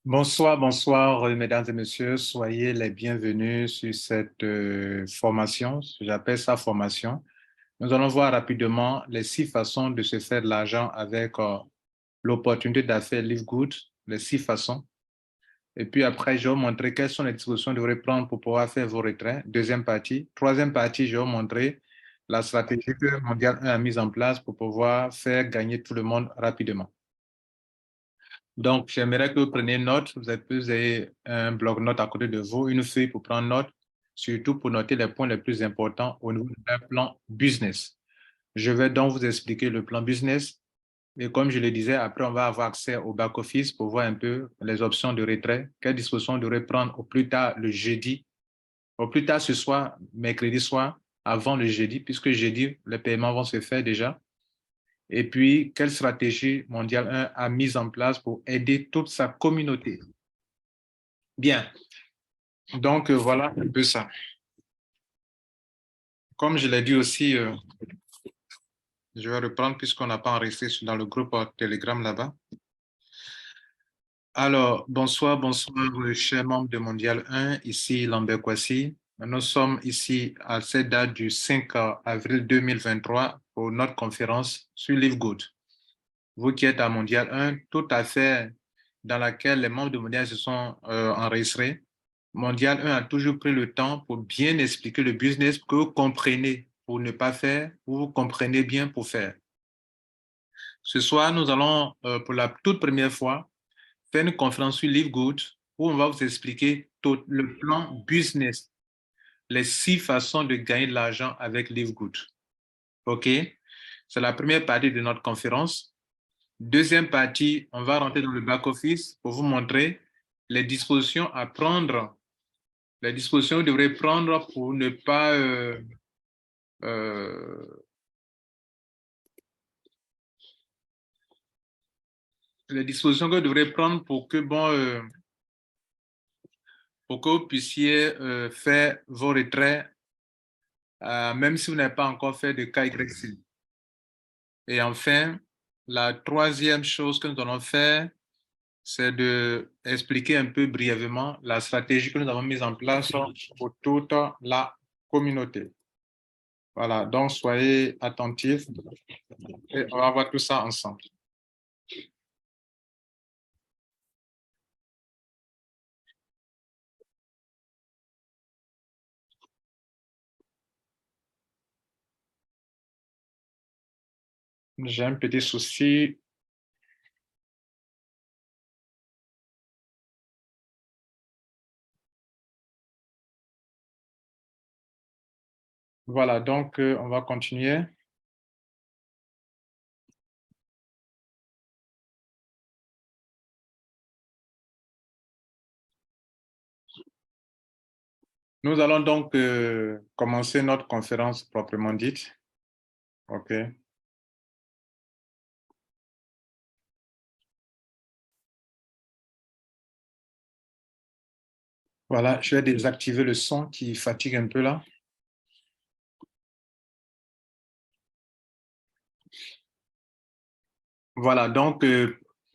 Bonsoir, bonsoir, mesdames et messieurs. Soyez les bienvenus sur cette formation. J'appelle ça formation. Nous allons voir rapidement les 6 façons de se faire de l'argent avec l'opportunité d'affaires Live Good, les 6 façons. Et puis après, je vais vous montrer quelles sont les dispositions que vous devrez prendre pour pouvoir faire vos retraits. Deuxième partie. Troisième partie, je vais vous montrer la stratégie que Mondial 1 a mise en place pour pouvoir faire gagner tout le monde rapidement. Donc, j'aimerais que vous preniez note. Vous avez un bloc-notes à côté de vous, une feuille pour prendre note, surtout pour noter les points les plus importants au niveau d'un plan business. Je vais donc vous expliquer le plan business. Et comme je le disais, après, on va avoir accès au back-office pour voir un peu les options de retrait, quelles dispositions on devrait prendre au plus tard le jeudi, au plus tard ce soir, mercredi soir, avant le jeudi, puisque jeudi, les paiements vont se faire déjà. Et puis, quelle stratégie Mondial 1 a mise en place pour aider toute sa communauté? Bien, donc voilà un peu ça. Comme je l'ai dit aussi, je vais reprendre puisqu'on n'a pas enregistré dans le groupe Telegram là-bas. Alors, bonsoir, bonsoir, chers membres de Mondial 1, ici Lambert Kwasi. Nous sommes ici à cette date du 5 avril 2023 pour notre conférence sur Live Good. Vous qui êtes à Mondial 1, tout à fait dans laquelle les membres de Mondial se sont enregistrés. Mondial 1 a toujours pris le temps pour bien expliquer le business que vous comprenez pour ne pas faire ou vous comprenez bien pour faire. Ce soir, nous allons, pour la toute première fois, faire une conférence sur Live Good où on va vous expliquer tout le plan business, les 6 façons de gagner de l'argent avec Live Good. OK? C'est la première partie de notre conférence. Deuxième partie, on va rentrer dans le back-office pour vous montrer les dispositions à prendre, les dispositions que vous devrez prendre pour ne pas euh, les dispositions que vous devrez prendre pour que pour que vous puissiez faire vos retraits, même si vous n'avez pas encore fait de KYC. Et enfin, la troisième chose que nous allons faire, c'est de expliquer un peu brièvement la stratégie que nous avons mise en place pour toute la communauté. Voilà, donc soyez attentifs et on va voir tout ça ensemble. J'ai un petit souci. Voilà, donc on va continuer. Nous allons donc commencer notre conférence proprement dite. OK. Voilà, je vais désactiver le son qui fatigue un peu là. Voilà, donc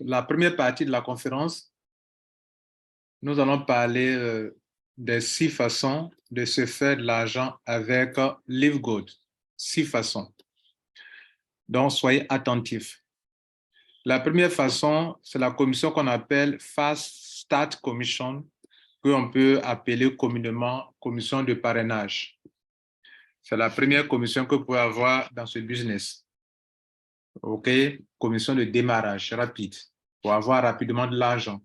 la première partie de la conférence, nous allons parler des 6 façons de se faire de l'argent avec Live Good. 6 façons. Donc, soyez attentifs. La première façon, c'est la commission qu'on appelle Fast Start Commission, qu'on peut appeler communément commission de parrainage. C'est la première commission que vous pouvez avoir dans ce business. OK? Commission de démarrage rapide pour avoir rapidement de l'argent.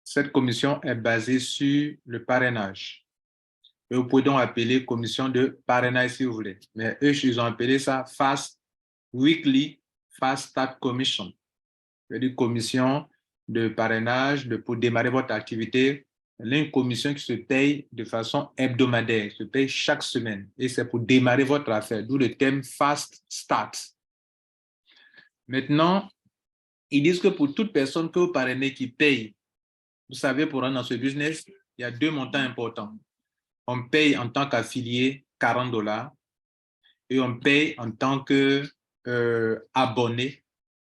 Cette commission est basée sur le parrainage. Et vous pouvez donc appeler commission de parrainage si vous voulez. Mais eux, ils ont appelé ça Fast Weekly Fast Start Commission. C'est-à-dire commission de parrainage pour démarrer votre activité. Une commission qui se paye de façon hebdomadaire, se paye chaque semaine. Et c'est pour démarrer votre affaire, d'où le thème Fast Start. Maintenant, ils disent que pour toute personne que vous parrainez qui paye, vous savez, pour rentrer dans ce business, il y a 2 montants importants. On paye en tant qu'affilié 40 dollars et on paye en tant que abonné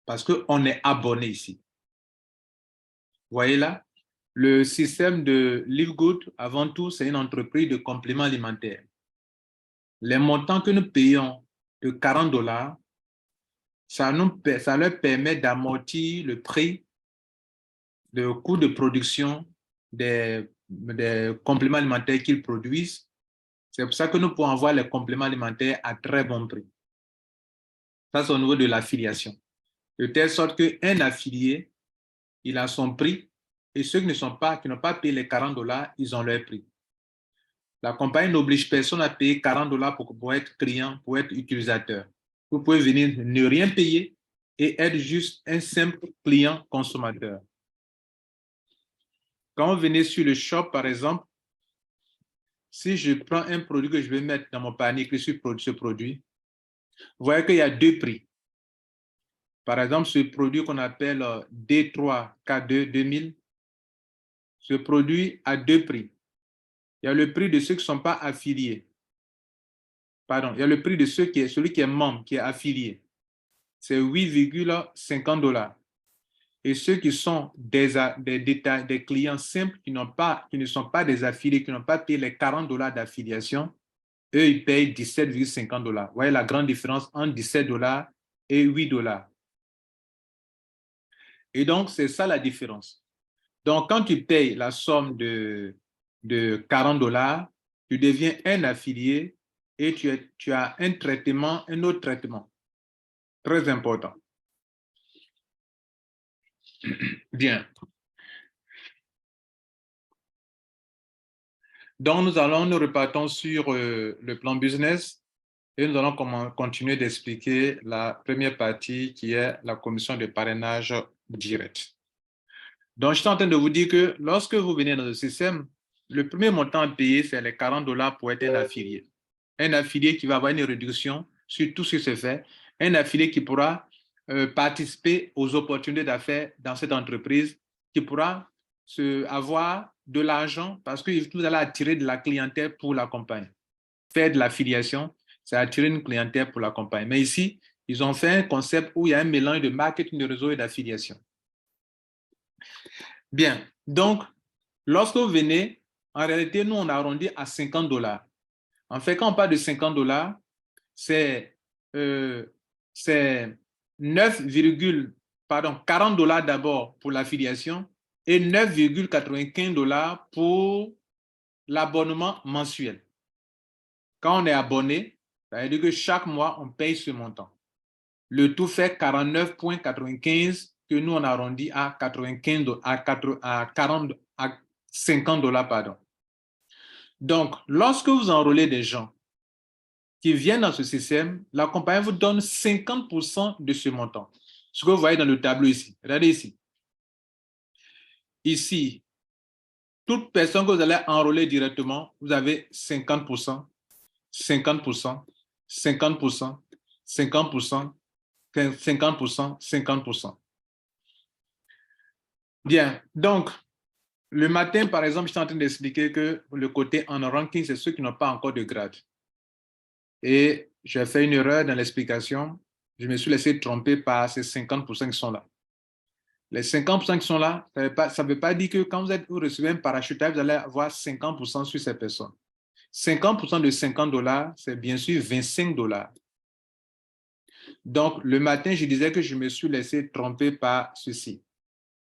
parce qu'on est abonné ici. Vous voyez là? Le système de Livegood, avant tout, c'est une entreprise de compléments alimentaires. Les montants que nous payons de $40, ça leur permet d'amortir le prix, le coût de production des compléments alimentaires qu'ils produisent. C'est pour ça que nous pouvons avoir les compléments alimentaires à très bon prix. Ça, c'est au niveau de l'affiliation. De telle sorte qu'un affilié, il a son prix et ceux qui n'ont pas payé les $40, ils ont leur prix. La compagnie n'oblige personne à payer $40 pour être client, pour être utilisateur. Vous pouvez venir ne rien payer et être juste un simple client consommateur. Quand vous venez sur le shop, par exemple, si je prends un produit que je vais mettre dans mon panier, que je suis ce produit, vous voyez qu'il y a deux prix. Par exemple, ce produit qu'on appelle D3K2 2000, ce produit a deux prix. Il y a le prix de ceux qui ne sont pas affiliés. Pardon, il y a le prix de celui qui est membre, qui est affilié. C'est $8,50. Et ceux qui sont des clients simples qui ne sont pas des affiliés, qui n'ont pas payé les $40 d'affiliation, eux, ils payent $17,50. Vous voyez la grande différence entre $17 et $8. Et donc, c'est ça la différence. Donc, quand tu payes la somme de $40, tu deviens un affilié et tu as un autre traitement. Très important. Bien. Donc, nous repartons sur le plan business et nous allons continuer d'expliquer la première partie qui est la commission de parrainage direct. Donc, je suis en train de vous dire que lorsque vous venez dans le système, le premier montant à payer, c'est les $40 pour être un affilié. Un affilié qui va avoir une réduction sur tout ce qui se fait. Un affilié qui pourra participer aux opportunités d'affaires dans cette entreprise, qui pourra avoir de l'argent parce que vous allez attirer de la clientèle pour la compagnie. Faire de l'affiliation, c'est attirer une clientèle pour la compagnie. Mais ici, ils ont fait un concept où il y a un mélange de marketing de réseau et d'affiliation. Bien, donc, lorsque vous venez, en réalité, nous, on arrondit à $50. En fait, quand on parle de $50, c'est 40$ d'abord pour l'affiliation et $9,95 pour l'abonnement mensuel. Quand on est abonné, ça veut dire que chaque mois, on paye ce montant. Le tout fait 49,95 que nous, on arrondit à 95, à $50, pardon. Donc, lorsque vous enrôlez des gens qui viennent dans ce système, la compagnie vous donne 50% de ce montant. Ce que vous voyez dans le tableau ici. Regardez ici. Ici, toute personne que vous allez enrôler directement, vous avez 50%, 50%, 50%, 50%, 50%, 50%. Bien, donc, le matin, par exemple, je suis en train d'expliquer que le côté en ranking, c'est ceux qui n'ont pas encore de grade. Et j'ai fait une erreur dans l'explication. Je me suis laissé tromper par ces 50% qui sont là. Les 50% qui sont là, ça ne veut pas dire que quand vous recevez un parachutage, vous allez avoir 50% sur ces personnes. 50% de $50, c'est bien sûr $25. Donc, le matin, je disais que je me suis laissé tromper par ceci.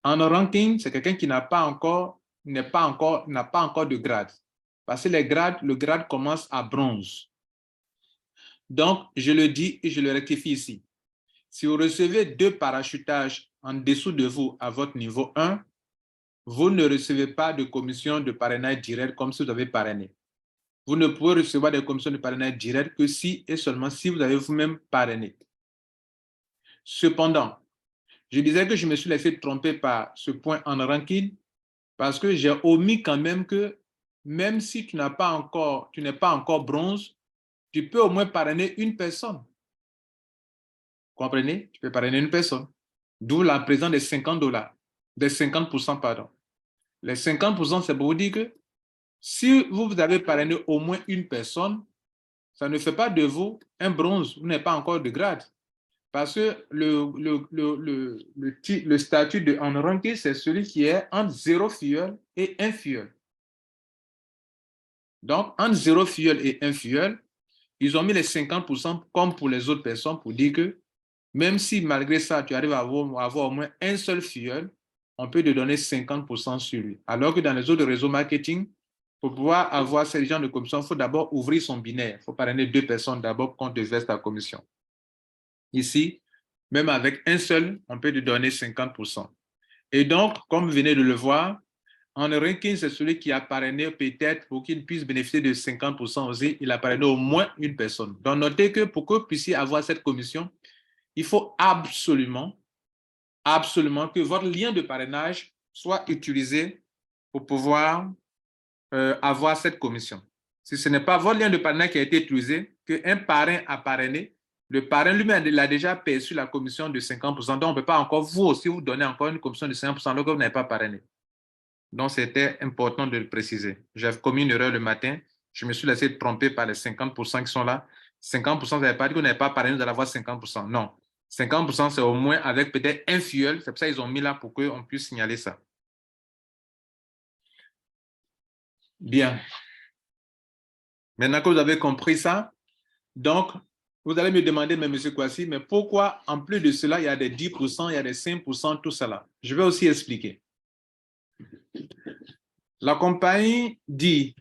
En ranking, c'est quelqu'un qui n'a pas encore de grade. Parce que le grade commence à bronze. Donc, je le dis et je le rectifie ici. Si vous recevez 2 parachutages en dessous de vous à votre niveau 1, vous ne recevez pas de commission de parrainage direct comme si vous avez parrainé. Vous ne pouvez recevoir des commissions de parrainage direct que si et seulement si vous avez vous-même parrainé. Cependant, je disais que je me suis laissé tromper par ce point en ranking parce que j'ai omis quand même que même si tu n'es pas encore bronze, tu peux au moins parrainer une personne. Comprenez? Tu peux parrainer une personne. D'où la présence des $50, des 50%, pardon. Les 50%, c'est pour vous dire que si vous avez parrainé au moins une personne, ça ne fait pas de vous un bronze, vous n'avez pas encore de grade. Parce que le statut de unranked, c'est celui qui est entre 0 filleul et 1 filleul. Donc, entre 0 filleul et 1 filleul, ils ont mis les 50% comme pour les autres personnes pour dire que même si malgré ça, tu arrives à avoir au moins un seul filleul, on peut te donner 50% sur lui. Alors que dans les autres réseaux marketing, pour pouvoir avoir ce genre de commission, il faut d'abord ouvrir son binaire. Il faut parrainer 2 personnes d'abord qu'on te verse ta commission. Ici, même avec un seul, on peut te donner 50%. Et donc, comme vous venez de le voir, en ranking, c'est celui qui a parrainé peut-être pour qu'il puisse bénéficier de 50% aussi, il a parrainé au moins une personne. Donc, notez que pour que vous puissiez avoir cette commission, il faut absolument que votre lien de parrainage soit utilisé pour pouvoir avoir cette commission. Si ce n'est pas votre lien de parrainage qui a été utilisé, qu'un parrain a parrainé, le parrain lui-même il a déjà perçu la commission de 50%. Donc, on ne peut pas encore vous aussi vous donner encore une commission de 50% alors que vous n'avez pas parrainé. Donc, c'était important de le préciser. J'ai commis une erreur le matin. Je me suis laissé tromper par les 50% qui sont là. 50%, ça ne veut pas dire que vous n'avez pas parrainé, vous allez avoir 50%. Non. 50%, c'est au moins avec peut-être un filleul. C'est pour ça qu'ils ont mis là pour qu'on puisse signaler ça. Bien. Maintenant que vous avez compris ça, donc, vous allez me demander, mais M. Kouassi, mais pourquoi, en plus de cela, il y a des 10%, il y a des 5%, tout cela? Je vais aussi expliquer. La compagnie dit,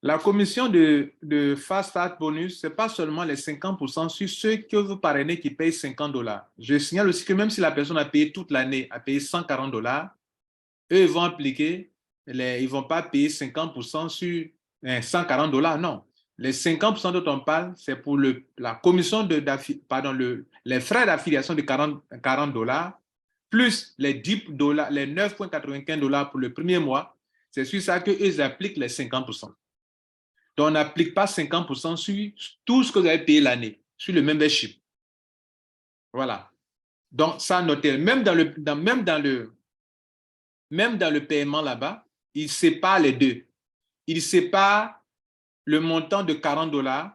la commission de Fast Start Bonus, ce n'est pas seulement les 50% sur ceux que vous parrainez qui payent $50. Je signale aussi que même si la personne a payé toute l'année, a payé $140, eux, ils vont appliquer, ils ne vont pas payer 50% sur $140, non. Les 50% dont on parle, c'est pour la commission les frais d'affiliation de $40, plus les $10, les $9,95 pour le premier mois. C'est sur ça qu'eux appliquent les 50%. Donc, on n'applique pas 50% sur tout ce que vous avez payé l'année, sur le membership. Voilà. Donc, ça, notez. Même dans le paiement là-bas, il sépare les deux. Il sépare le montant de $40.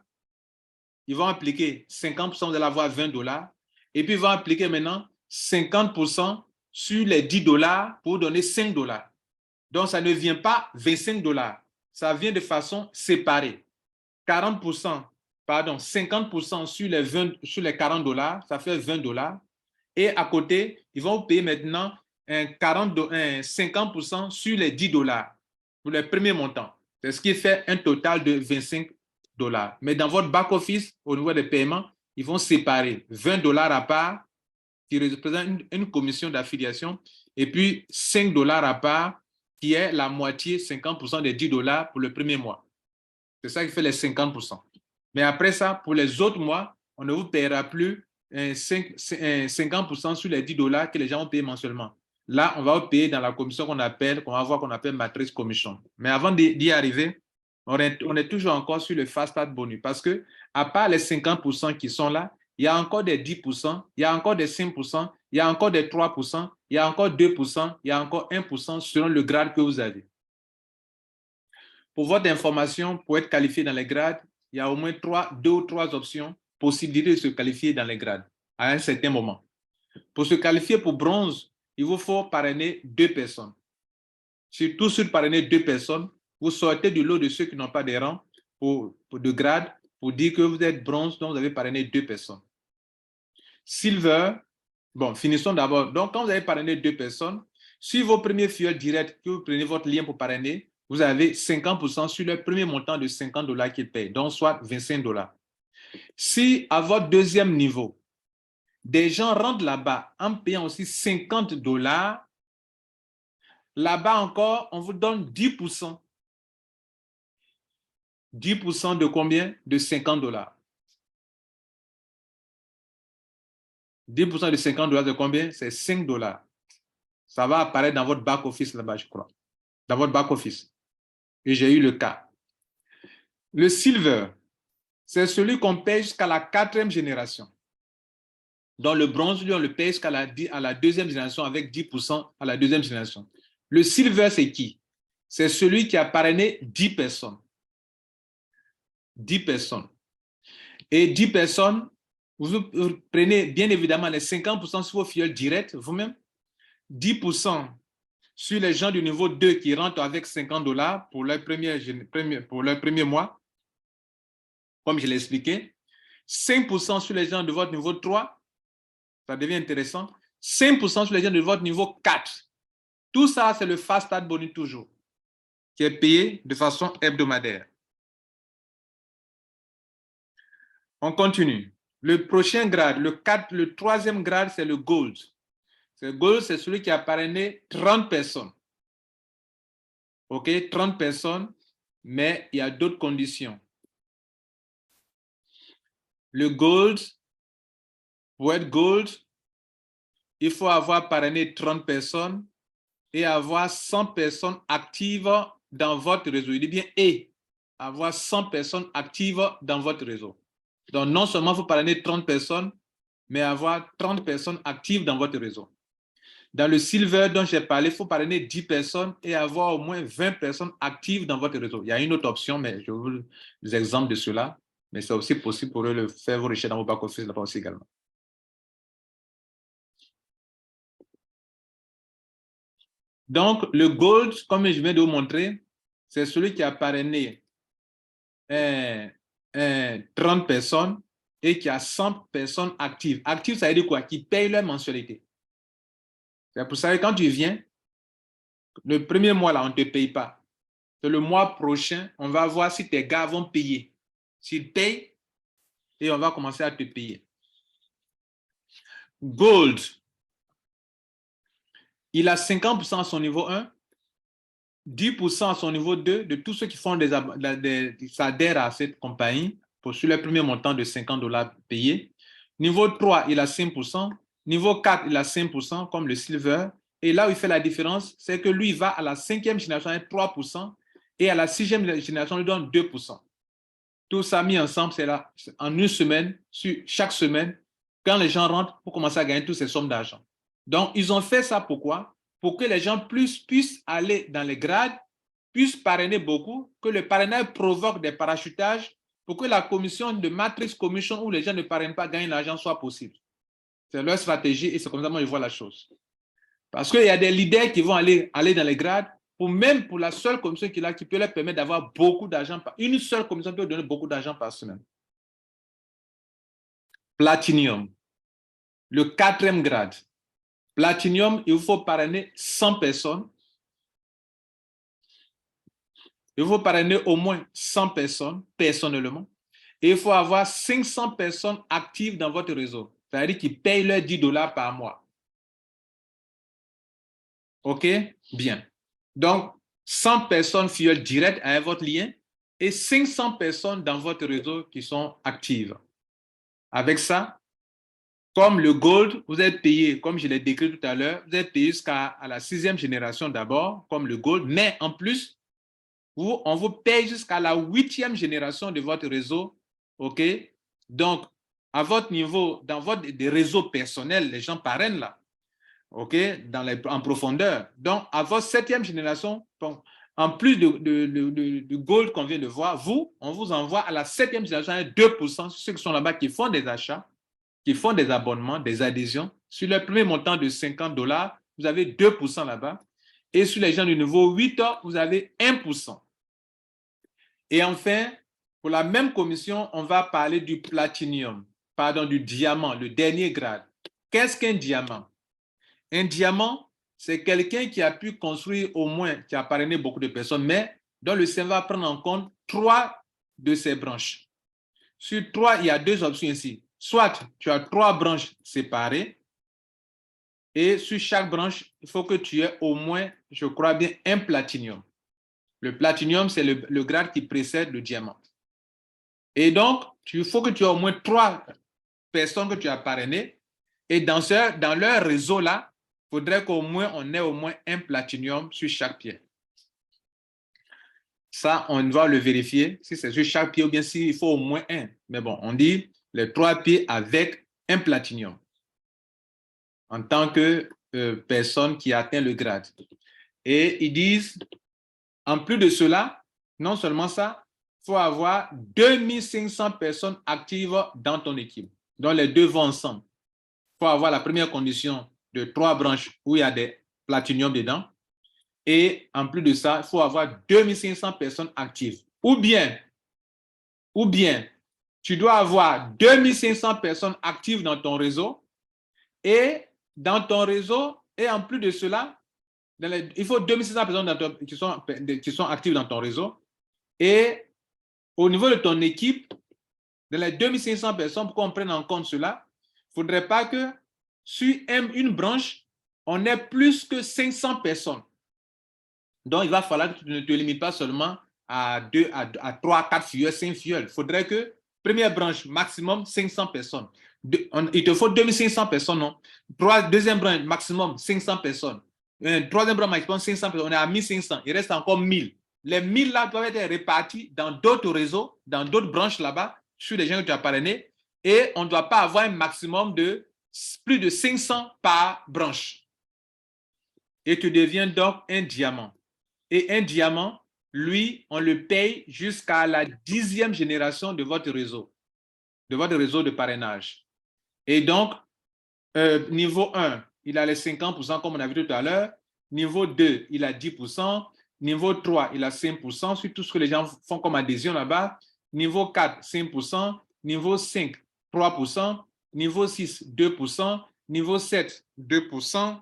Ils vont appliquer 50%, vous allez avoir $20. Et puis, ils vont appliquer maintenant 50% sur les $10 pour donner $5. Donc, ça ne vient pas $25. Ça vient de façon séparée. 50% sur les $40, ça fait $20. Et à côté, ils vont payer maintenant 50% sur les $10 pour le premier montant. C'est ce qui fait un total de $25. Mais dans votre back-office, au niveau des paiements, ils vont séparer $20 à part, qui représente une commission d'affiliation, et puis $5 à part, qui est la moitié, 50% des $10 pour le premier mois. C'est ça qui fait les 50%. Mais après ça, pour les autres mois, on ne vous paiera plus 50% sur les $10 que les gens ont payé mensuellement. Là, on va vous payer dans la commission qu'on appelle matrice commission. Mais avant d'y arriver, on est toujours encore sur le Fast Start Bonus parce que, à part les 50% qui sont là, il y a encore des 10%, il y a encore des 5%, il y a encore des 3%, il y a encore 2%, il y a encore 1% selon le grade que vous avez. Pour votre information, pour être qualifié dans les grades, il y a au moins 2 ou 3 options, possibilité de se qualifier dans les grades à un certain moment. Pour se qualifier pour bronze, il vous faut parrainer 2 personnes. Surtout sur parrainer 2 personnes, vous sortez du lot de ceux qui n'ont pas de rang de grade pour dire que vous êtes bronze, donc vous avez parrainé 2 personnes. Silver, bon, finissons d'abord. Donc, quand vous avez parrainé 2 personnes, sur vos premiers filleuls directs, que vous prenez votre lien pour parrainer, vous avez 50% sur le premier montant de $50 qu'ils payent, donc soit $25. Si à votre deuxième niveau, des gens rentrent là-bas en payant aussi $50, là-bas encore, on vous donne 10%. 10% de combien? De $50. 10% de $50 de combien? C'est $5. Ça va apparaître dans votre back-office là-bas, je crois. Dans votre back-office. Et j'ai eu le cas. Le silver, c'est celui qu'on paye jusqu'à la 4e génération. Dans le bronze, lui, on le paye jusqu'à la 2e génération avec 10% à la 2e génération. Le silver, c'est qui? C'est celui qui a parrainé 10 personnes. 10 personnes. Et 10 personnes, Vous prenez bien évidemment les 50% sur vos filleuls directs vous-même, 10% sur les gens du niveau 2 qui rentrent avec $50 pour leur premier mois, comme je l'ai expliqué. 5% sur les gens de votre niveau 3, ça devient intéressant. 5% sur les gens de votre niveau 4. Tout ça, c'est le Fast Start Bonus toujours, qui est payé de façon hebdomadaire. On continue. Le prochain grade, le troisième grade, c'est le Gold. Le Gold, c'est celui qui a parrainé 30 personnes. OK, 30 personnes, mais il y a d'autres conditions. Le Gold, pour être Gold, il faut avoir parrainé 30 personnes et avoir 100 personnes actives dans votre réseau. Il dit bien et avoir 100 personnes actives dans votre réseau. Donc, non seulement il faut parrainer 30 personnes, mais avoir 30 personnes actives dans votre réseau. Dans le Silver dont j'ai parlé, il faut parrainer 10 personnes et avoir au moins 20 personnes actives dans votre réseau. Il y a une autre option, mais je vous des exemples de cela. Mais c'est aussi possible pour eux de faire vos recherches dans vos back-office là-bas aussi également. Donc, le Gold, comme je viens de vous montrer, c'est celui qui a parrainé 30 personnes et qui a 100 personnes actives. Actives, ça veut dire quoi? Qui payent leur mensualité. C'est pour ça que quand tu viens, le premier mois, là, on ne te paye pas. C'est le mois prochain, on va voir si tes gars vont payer. S'ils payent, et on va commencer à te payer. Gold, il a 50% à son niveau 1, 10% à son niveau 2 de tous ceux qui font s'adhèrent à cette compagnie pour sur le premier montant de $50 payés. Niveau 3, il a 5%. Niveau 4, il a 5% comme le Silver. Et là où il fait la différence, c'est que lui, il va à la 5e génération avec 3% et à la 6e génération, il lui donne 2%. Tout ça mis ensemble, c'est là, en une semaine, sur chaque semaine, quand les gens rentrent pour commencer à gagner toutes ces sommes d'argent. Donc, ils ont fait ça pourquoi? Pour que les gens puissent aller dans les grades, puissent parrainer beaucoup, que le parrainage provoque des parachutages, pour que la commission de Matrix Commission où les gens ne parrainent pas, gagnent l'argent soit possible. C'est leur stratégie et c'est comme ça que je vois la chose. Parce qu'il y a des leaders qui vont aller dans les grades, même pour la seule commission qu'il a, qui peut leur permettre d'avoir beaucoup d'argent. Une seule commission peut donner beaucoup d'argent par semaine. Platinum, le 4e grade. Platinum, il faut parrainer 100 personnes. Il faut parrainer au moins 100 personnes personnellement. Et il faut avoir 500 personnes actives dans votre réseau. C'est-à-dire qu'ils payent leurs $10 par mois. OK? Bien. Donc, 100 personnes filleules directes avec votre lien et 500 personnes dans votre réseau qui sont actives. Avec ça, comme le Gold, vous êtes payé, comme je l'ai décrit tout à l'heure, vous êtes payé jusqu'à la 6e génération d'abord, comme le Gold, mais en plus, on vous paye jusqu'à la 8e génération de votre réseau. OK? Donc, à votre niveau, dans votre réseau personnel, les gens parrainent là. OK? En profondeur. Donc, à votre 7e génération, en plus de Gold qu'on vient de voir, on vous envoie à la 7e génération 2% sur ceux qui sont là-bas qui font des achats, qui font des abonnements, des adhésions. Sur le premier montant de $50, vous avez 2% là-bas. Et sur les gens du niveau 8, vous avez 1%. Et enfin, pour la même commission, on va parler du du diamant, le dernier grade. Qu'est-ce qu'un diamant? Un diamant, c'est quelqu'un qui a pu construire au moins, qui a parrainé beaucoup de personnes, mais dont le CERN va prendre en compte 3 de ses branches. Sur 3, il y a 2 options ici. Soit tu as 3 branches séparées, et sur chaque branche, il faut que tu aies au moins, je crois bien, un platinium. Le platinium, c'est le grade qui précède le diamant. Et donc, il faut que tu aies au moins 3 personnes que tu as parrainées. Et dans leur réseau-là, il faudrait qu'au moins on ait au moins un platinium sur chaque pied. Ça, on doit le vérifier, si c'est sur chaque pied ou bien s'il faut au moins un. Mais bon, on dit les 3 pieds avec un platinium en tant que personne qui atteint le grade. Et ils disent, en plus de cela, non seulement ça, il faut avoir 2500 personnes actives dans ton équipe. Donc, les deux vont ensemble. Il faut avoir la première condition de 3 branches où il y a des platinium dedans. Et en plus de ça, il faut avoir 2500 personnes actives. Ou bien, tu dois avoir 2500 personnes actives dans ton réseau. Et dans ton réseau, et en plus de cela, il faut 2600 personnes qui sont actives dans ton réseau. Et au niveau de ton équipe, dans les 2500 personnes, pour qu'on prenne en compte cela, il ne faudrait pas que sur une branche, on ait plus que 500 personnes. Donc, il va falloir que tu ne te limites pas seulement à 3, 4 filleuls, 5 filleuls. Il faudrait que, première branche, maximum 500 personnes. Il te faut 2500 personnes, non? Deuxième branche, maximum 500 personnes. Troisième branche, maximum 500 personnes. On est à 1500. Il reste encore 1000. Les 1000 là doivent être répartis dans d'autres réseaux, dans d'autres branches là-bas, sur les gens que tu as parrainés. Et on ne doit pas avoir un maximum de plus de 500 par branche. Et tu deviens donc un diamant. Et un diamant, lui, on le paye jusqu'à la 10e génération de votre réseau de parrainage. Et donc, niveau 1, il a les 50%, comme on a vu tout à l'heure. Niveau 2, il a 10%. Niveau 3, il a 5%, sur tout ce que les gens font comme adhésion là-bas. Niveau 4, 5%. Niveau 5, 3%. Niveau 6, 2%. Niveau 7, 2%.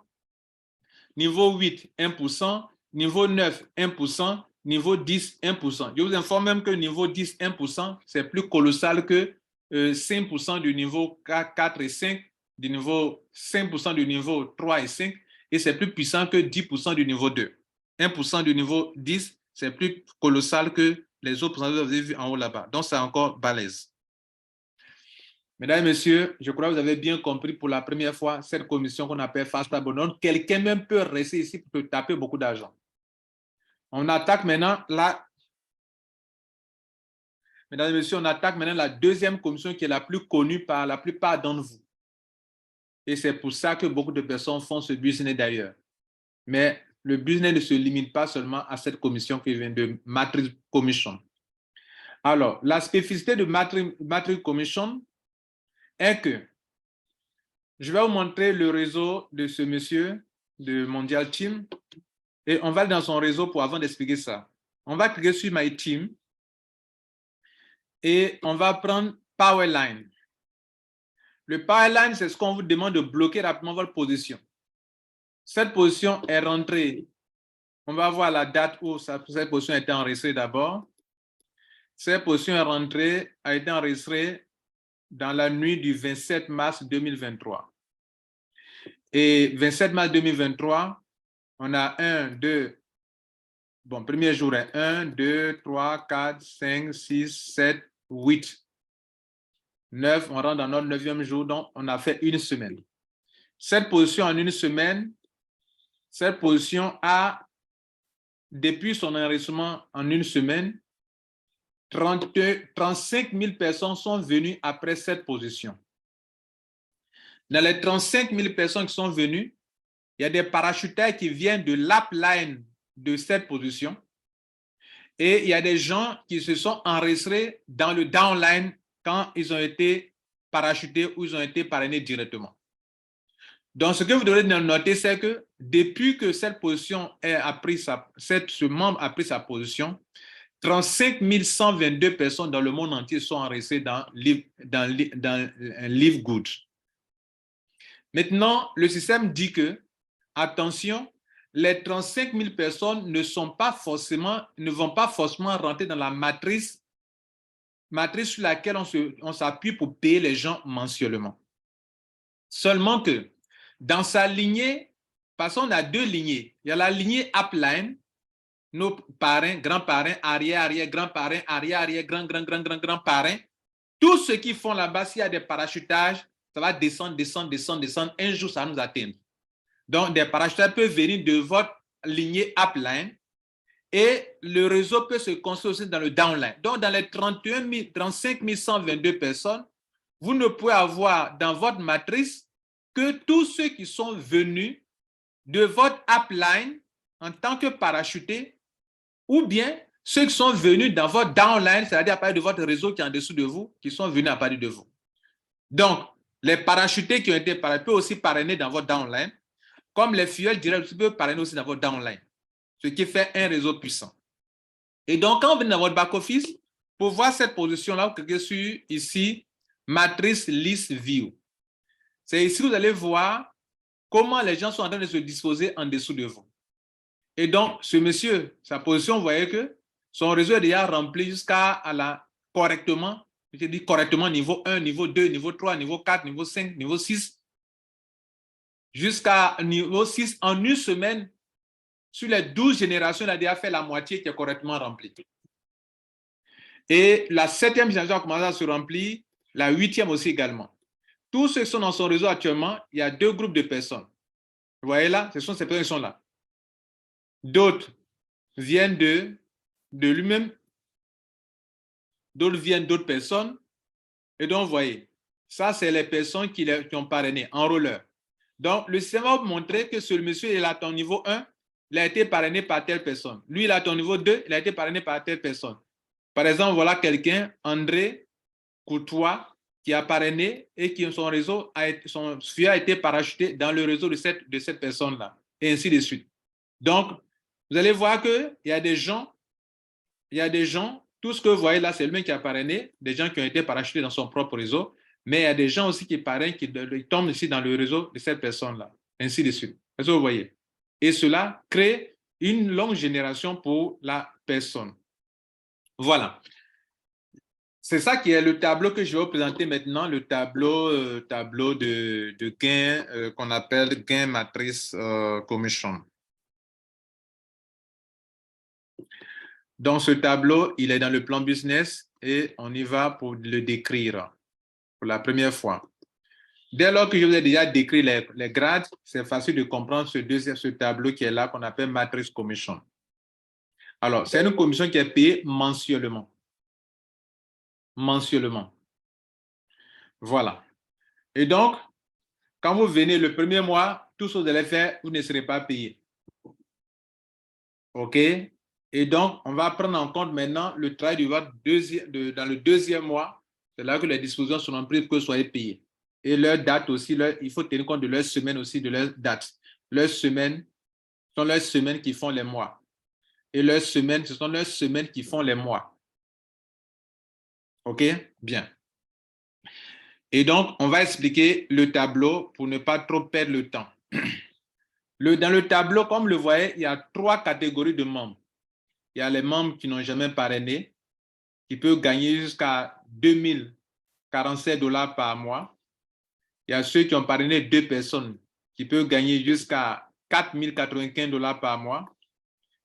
Niveau 8, 1%. Niveau 9, 1%. Niveau 10, 1%. Je vous informe même que niveau 10, 1%, c'est plus colossal que 5% du niveau 4 et 5, du niveau 5% du niveau 3 et 5, et c'est plus puissant que 10% du niveau 2. 1% du niveau 10, c'est plus colossal que les autres pourcentages que vous avez vus en haut là-bas. Donc, c'est encore balèze. Mesdames et messieurs, je crois que vous avez bien compris pour la première fois cette commission qu'on appelle Fasta Bonheur. Quelqu'un même peut rester ici pour te taper beaucoup d'argent. On attaque maintenant Mesdames et messieurs, on attaque maintenant la deuxième commission qui est la plus connue par la plupart d'entre vous. Et c'est pour ça que beaucoup de personnes font ce business d'ailleurs. Mais le business ne se limite pas seulement à cette commission qui vient de Matrix Commission. Alors, la spécificité de Matrix Commission est que je vais vous montrer le réseau de ce monsieur de Mondial Team et on va aller dans son réseau pour avant d'expliquer ça. On va cliquer sur My Team et on va prendre Powerline. Le Powerline, c'est ce qu'on vous demande de bloquer rapidement votre position. Cette position est rentrée. On va voir la date où cette position a été enregistrée d'abord. Cette position a été enregistrée dans la nuit du 27 mars 2023. Et 27 mars 2023, on a 1, 2, bon, premier jour est 1, 2, 3, 4, 5, 6, 7, 8, 9. On rentre dans notre 9e jour, donc on a fait une semaine. Cette position en une semaine, cette position a, depuis son enregistrement en une semaine, 35 000 personnes sont venues après cette position. Dans les 35 000 personnes qui sont venues, il y a des parachutaires qui viennent de l'upline de cette position et il y a des gens qui se sont enregistrés dans le downline quand ils ont été parachutés ou ils ont été parrainés directement. Donc, ce que vous devrez noter, c'est que depuis que cette position ce membre a pris sa position, 35 122 personnes dans le monde entier sont enregistrées dans Live Good. Maintenant, le système dit que, attention, les 35 000 personnes ne vont pas forcément rentrer dans la matrice sur laquelle on s'appuie pour payer les gens mensuellement. Seulement que, dans sa lignée, parce qu'on a 2 lignées. Il y a la lignée upline, nos parrains, grands-parrains, arrière, grands-parrains, arrière, grand-parrains. Tout ce qu'ils font là-bas, s'il y a des parachutages, ça va descendre. Un jour, ça va nous atteindre. Donc, des parachutages peuvent venir de votre lignée upline et le réseau peut se construire aussi dans le downline. Donc, dans les 35 122 personnes, vous ne pouvez avoir dans votre matrice que tous ceux qui sont venus de votre upline en tant que parachutés ou bien ceux qui sont venus dans votre downline, c'est-à-dire à partir de votre réseau qui est en dessous de vous, qui sont venus à partir de vous. Donc, les parachutés qui ont été parrainés peuvent aussi parrainer dans votre downline, comme les fuels directs peuvent parrainer aussi dans votre downline, ce qui fait un réseau puissant. Et donc, quand vous venez dans votre back-office, pour voir cette position-là, vous cliquez sur ici, matrice list view. C'est ici que vous allez voir comment les gens sont en train de se disposer en dessous de vous. Et donc, ce monsieur, sa position, vous voyez que son réseau est déjà rempli jusqu'à correctement, je dis correctement niveau 1, niveau 2, niveau 3, niveau 4, niveau 5, niveau 6, jusqu'à niveau 6 en une semaine. Sur les 12 générations, il a déjà fait la moitié qui est correctement remplie. Et la 7e génération a commencé à se remplir, la 8e aussi également. Tous ceux qui sont dans son réseau actuellement, il y a 2 groupes de personnes. Vous voyez là, ce sont ces personnes qui sont là. D'autres viennent de lui-même, d'autres viennent d'autres personnes. Et donc, vous voyez, ça, c'est les personnes qui ont parrainé, enrôleurs. Donc, le système va vous montrer que ce monsieur, il est à ton niveau 1, il a été parrainé par telle personne. Lui, il est à ton niveau 2, il a été parrainé par telle personne. Par exemple, voilà quelqu'un, André Courtois, qui a parrainé et qui son réseau son FIA a été parachuté dans le réseau de cette personne-là, et ainsi de suite. Donc, vous allez voir qu'il y a des gens, tout ce que vous voyez là, c'est lui qui a parrainé, des gens qui ont été parachutés dans son propre réseau, mais il y a des gens aussi qui parrainent, qui tombent ici dans le réseau de cette personne-là, ainsi de suite. Est-ce que vous voyez? Et cela crée une longue génération pour la personne. Voilà. C'est ça qui est le tableau que je vais vous présenter maintenant, le tableau de gain qu'on appelle gain matrice commission. Dans ce tableau, il est dans le plan business et on y va pour le décrire pour la première fois. Dès lors que je vous ai déjà décrit les grades, c'est facile de comprendre ce tableau qui est là qu'on appelle matrice commission. Alors, c'est une commission qui est payée mensuellement. Mensuellement. Voilà. Et donc, quand vous venez le premier mois, tout ce que vous allez faire, vous ne serez pas payé. OK? Et donc, on va prendre en compte maintenant le travail dans le deuxième mois. C'est là que les dispositions seront prises pour que vous soyez payés. Et leur date aussi, il faut tenir compte de leur semaine aussi, de leur date. Leurs semaines sont leurs semaines qui font les mois. Et leurs semaines, ce sont leurs semaines qui font les mois. OK? Bien. Et donc, on va expliquer le tableau pour ne pas trop perdre le temps. Dans le tableau, comme vous le voyez, il y a 3 catégories de membres. Il y a les membres qui n'ont jamais parrainé, qui peuvent gagner jusqu'à 2047 $ par mois. Il y a ceux qui ont parrainé 2 personnes, qui peuvent gagner jusqu'à 4095 $ par mois.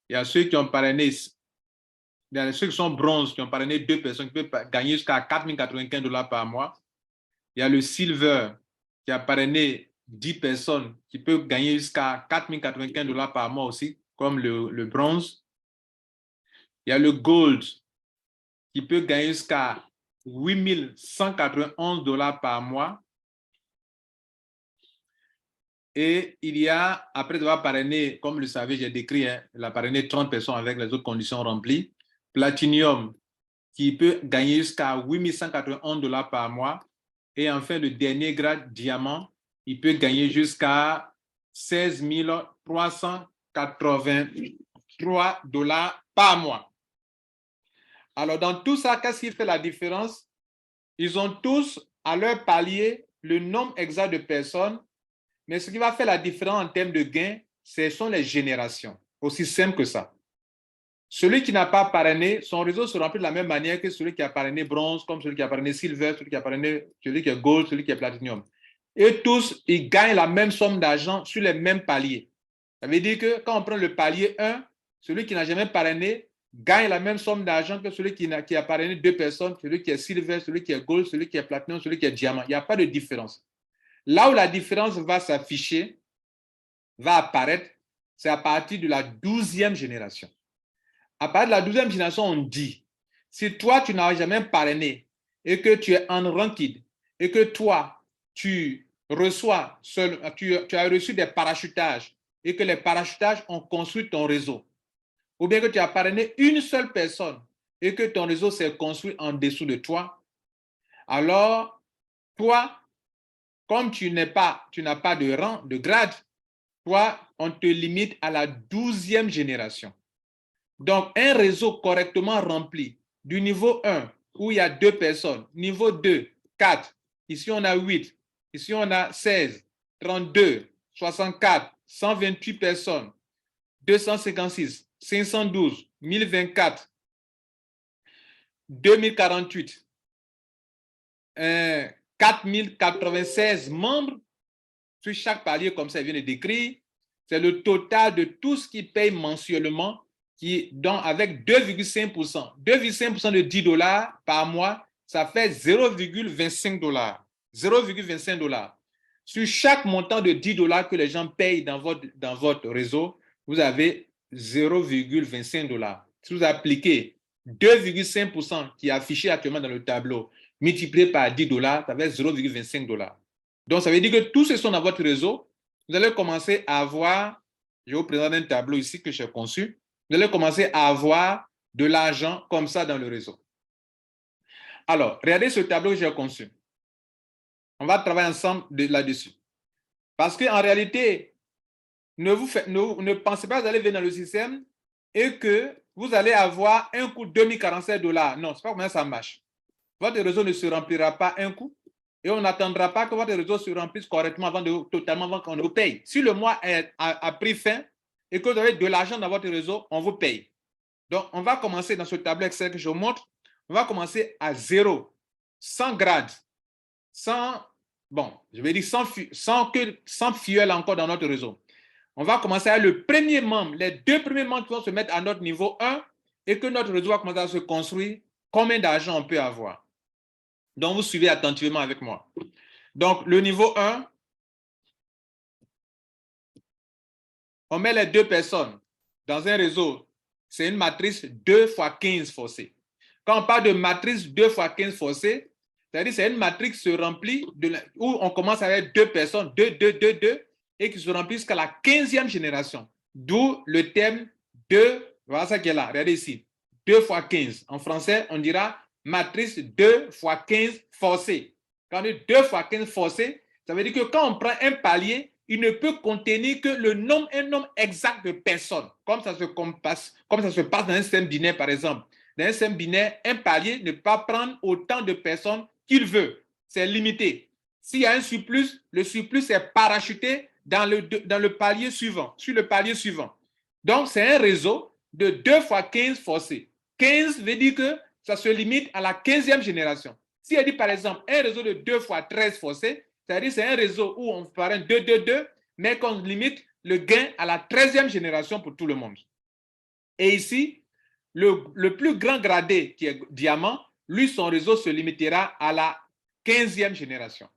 Il y a ceux qui ont parrainé, il y a ceux qui sont bronze, qui ont parrainé 2 personnes, qui peuvent gagner jusqu'à 4095 $ par mois. Il y a le silver, qui a parrainé 10 personnes, qui peuvent gagner jusqu'à 4095 $ par mois aussi, comme le bronze. Il y a le gold, qui peut gagner jusqu'à 8191 $ par mois. Et il y a, après avoir parrainé, comme vous le savez, j'ai décrit, il a parrainé 30 personnes avec les autres conditions remplies. Platinum, qui peut gagner jusqu'à 8191 $ par mois. Et enfin, le dernier grade, diamant, il peut gagner jusqu'à 16 383 $ par mois. Alors, dans tout ça, qu'est-ce qui fait la différence? Ils ont tous à leur palier le nombre exact de personnes, mais ce qui va faire la différence en termes de gains, ce sont les générations. Aussi simple que ça. Celui qui n'a pas parrainé, son réseau se remplit de la même manière que celui qui a parrainé bronze, comme celui qui a parrainé silver, celui qui a parrainé, celui qui est gold, celui qui est platinum. Et tous, ils gagnent la même somme d'argent sur les mêmes paliers. Ça veut dire que quand on prend le palier 1, celui qui n'a jamais parrainé gagne la même somme d'argent que celui qui a parrainé 2 personnes, celui qui est silver, celui qui est gold, celui qui est platinum, celui qui est diamant. Il n'y a pas de différence. Là où la différence va s'afficher, va apparaître, c'est à partir de la 12e génération. À partir de la 12e génération, on dit, si toi, tu n'as jamais parrainé et que tu es unranked et que toi, tu as reçu des parachutages et que les parachutages ont construit ton réseau, ou bien que tu as parrainé une seule personne et que ton réseau s'est construit en dessous de toi, alors toi, comme tu n'as pas de rang, de grade, toi, on te limite à la 12e génération. Donc, un réseau correctement rempli du niveau 1, où il y a 2 personnes, niveau 2, 4, ici on a 8, ici on a 16, 32, 64, 128 personnes, 256, 512, 1024, 2048, 4096 membres sur chaque palier, comme ça il vient de décrire. C'est le total de tout ce qui paye mensuellement, avec 2,5%. 2,5% de 10 $ par mois, ça fait 0,25 $. 0,25 $. Sur chaque montant de 10 $ que les gens payent dans votre réseau, vous avez 0,25 $. Si vous appliquez 2,5% qui est affiché actuellement dans le tableau, multiplié par 10 $, ça fait 0,25 $. Donc, ça veut dire que tous ceux qui sont dans votre réseau, vous allez commencer à avoir, je vous présente un tableau ici que j'ai conçu, vous allez commencer à avoir de l'argent comme ça dans le réseau. Alors, regardez ce tableau que j'ai conçu. On va travailler ensemble là-dessus. Parce qu'en réalité, ne pensez pas que vous allez venir dans le système et que vous allez avoir un coût de 2047 $. Non, ce n'est pas comment ça marche. Votre réseau ne se remplira pas un coup et on n'attendra pas que votre réseau se remplisse correctement avant qu'on vous paye. Si le mois a pris fin et que vous avez de l'argent dans votre réseau, on vous paye. Donc, on va commencer dans ce tableau Excel que je vous montre. On va commencer à 0, sans grade, sans fuel encore dans notre réseau. On va commencer avec le premier membre, les 2 premiers membres qui vont se mettre à notre niveau 1 et que notre réseau va commencer à se construire. Combien d'argent on peut avoir? Donc, vous suivez attentivement avec moi. Donc, le niveau 1, on met les 2 personnes dans un réseau. C'est une matrice 2 x 15 forcée. Quand on parle de matrice 2 x 15 forcée, c'est-à-dire c'est une matrice qui se remplit où on commence avec 2 personnes, 2, 2, 2, 2, et qui se remplit jusqu'à la 15e génération. D'où le terme 2, voilà ça qui est là, regardez ici, 2 x 15. En français, on dira matrice 2 x 15 forcée. Quand on dit 2 x 15 forcée, ça veut dire que quand on prend un palier, il ne peut contenir que un nombre exact de personnes, comme ça se passe dans un système binaire, par exemple. Dans un système binaire, un palier ne peut pas prendre autant de personnes qu'il veut. C'est limité. S'il y a un surplus, le surplus est parachuté dans le palier suivant, sur le palier suivant. Donc, c'est un réseau de 2 x 15 forcé. 15 veut dire que ça se limite à la 15e génération. Si elle dit, par exemple, un réseau de 2 x 13 forcé, c'est-à-dire que c'est un réseau où on fait un 2, 2, 2, mais qu'on limite le gain à la 13e génération pour tout le monde. Et ici, le plus grand gradé, qui est diamant, lui, son réseau se limitera à la 15e génération.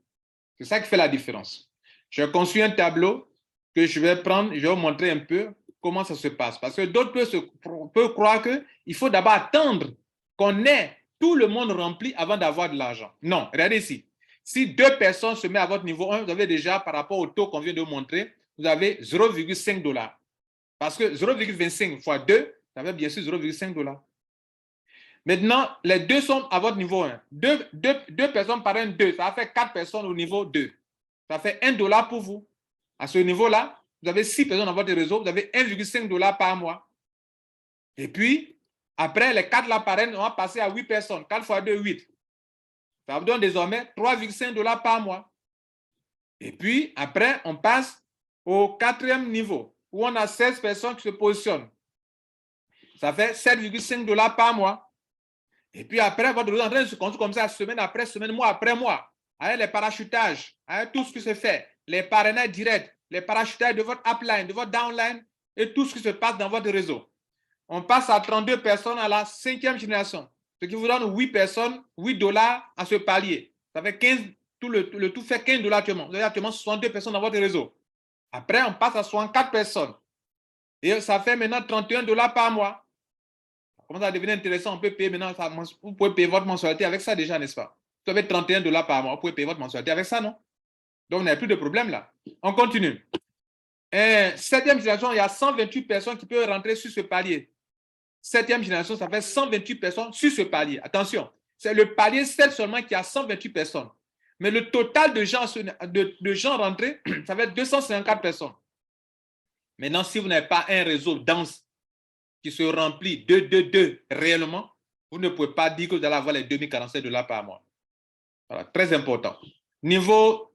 C'est ça qui fait la différence. J'ai conçu un tableau que je vais prendre, je vais vous montrer un peu comment ça se passe. Parce que d'autres peuvent croire qu'il faut d'abord attendre qu'on ait tout le monde rempli avant d'avoir de l'argent. Non, regardez ici. Si 2 personnes se mettent à votre niveau 1, vous avez déjà, par rapport au taux qu'on vient de vous montrer, vous avez 0,5 $. Parce que 0,25 fois 2, ça fait bien sûr 0,5 $. Maintenant, les 2 sont à votre niveau 1. 2 personnes par 1, 2. Ça fait 4 personnes au niveau 2. Ça fait 1 $ pour vous. À ce niveau-là, vous avez 6 personnes dans votre réseau. Vous avez 1,5 $ par mois. Et puis, après, les 4 là par 1, on va passer à 8 personnes. 4 fois 2, 8. Ça vous donne désormais 3,5 $ par mois. Et puis, après, on passe au 4e niveau, où on a 16 personnes qui se positionnent. Ça fait 7,5 $ par mois. Et puis après, votre réseau est en train de se construire comme ça, semaine après semaine, mois après mois, avec les parachutages, avec tout ce qui se fait, les parrainages directs, les parachutages de votre upline, de votre downline, et tout ce qui se passe dans votre réseau. On passe à 32 personnes à la 5e génération, ce qui vous donne 8 personnes, 8 $ à ce palier. Ça fait 15, le tout fait 15 $ actuellement. Vous avez actuellement 62 personnes dans votre réseau. Après, on passe à 64 personnes. Et ça fait maintenant 31 $ par mois. Ça commence à devenir intéressant. On peut payer maintenant, vous pouvez payer votre mensualité avec ça déjà, n'est-ce pas? Vous avez 31 $ par mois, vous pouvez payer votre mensualité avec ça, non? Donc, vous n'avez plus de problème là. On continue. 7e génération, il y a 128 personnes qui peuvent rentrer sur ce palier. 7e génération, ça fait 128 personnes sur ce palier. Attention, c'est le palier 7 seulement qui a 128 personnes. Mais le total de gens rentrés, ça va être 254 personnes. Maintenant, si vous n'avez pas un réseau dense qui se remplit de réellement, vous ne pouvez pas dire que vous allez avoir les 2047 $ par mois. Voilà, très important. Niveau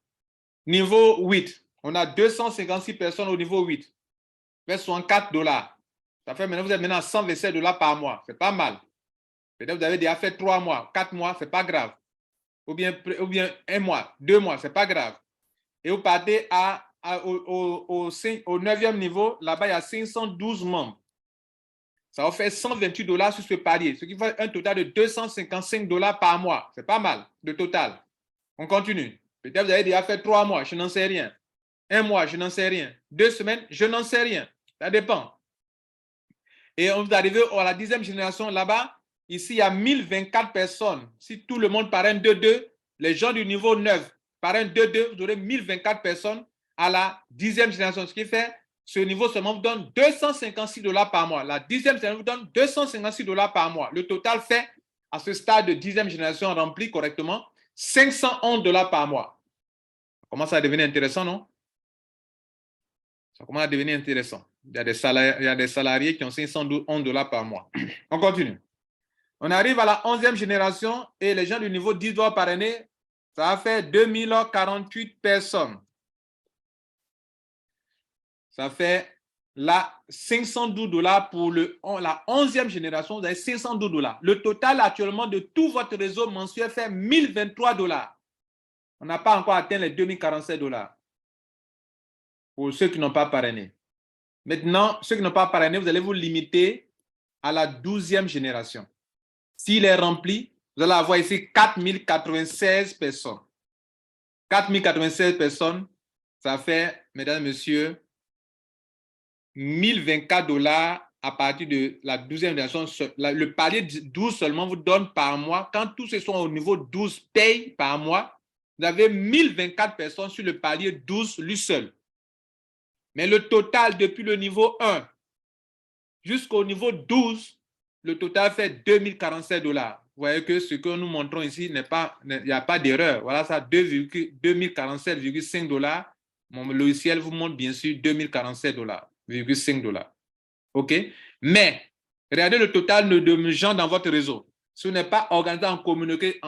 8, on a 256 personnes au niveau 8. Fait 64 $. Ça fait maintenant, vous êtes maintenant à 127 $ par mois. C'est pas mal. Peut-être que vous avez déjà fait 3 mois, 4 mois, c'est pas grave. Ou bien 1 mois, 2 mois, c'est pas grave. Et vous partez au 9e niveau, là-bas, il y a 512 membres. Ça va faire 128 $ sur ce palier, ce qui fait un total de 255 $ par mois. C'est pas mal, de total. On continue. Peut-être que vous avez déjà fait 3 mois, je n'en sais rien. 1 mois, je n'en sais rien. 2 semaines, je n'en sais rien. Ça dépend. Et on va arriver à la 10e génération là-bas. Ici, il y a 1024 personnes. Si tout le monde parraine 2-2, les gens du niveau 9 parrainent 2-2, vous aurez 1024 personnes à la 10e génération. Ce qui fait, ce niveau seulement vous donne 256 $ par mois. La 10e génération vous donne 256 $ par mois. Le total fait, à ce stade de 10e génération rempli correctement, 511 $ par mois. Ça commence à devenir intéressant, non? Ça commence à devenir intéressant. Il y a des salariés qui ont 511 $ par mois. On continue. On arrive à la 11e génération et les gens du niveau 10 doivent parrainer. Ça va faire 2048 personnes. Ça fait là 512 $ pour la 11e génération. Vous avez 512 $. Le total actuellement de tout votre réseau mensuel fait 1023 $. On n'a pas encore atteint les 2047 $ pour ceux qui n'ont pas parrainé. Maintenant, ceux qui n'ont pas parrainé, vous allez vous limiter à la 12e génération. S'il est rempli, vous allez avoir ici 4096 personnes. 4096 personnes, ça fait, mesdames et messieurs, 1024 $ à partir de la 12e génération. Le palier 12 seulement vous donne par mois. Quand tous ceux sont au niveau 12 payent par mois, vous avez 1024 personnes sur le palier 12 lui seul. Mais le total depuis le niveau 1 jusqu'au niveau 12, le total fait 2047 $. Vous voyez que ce que nous montrons ici, il n'y a pas d'erreur. Voilà ça, 2047,5 $. Mon logiciel vous montre bien sûr 2047,5 $. OK? Mais, regardez le total de gens dans votre réseau. Si vous n'êtes pas organisé en communauté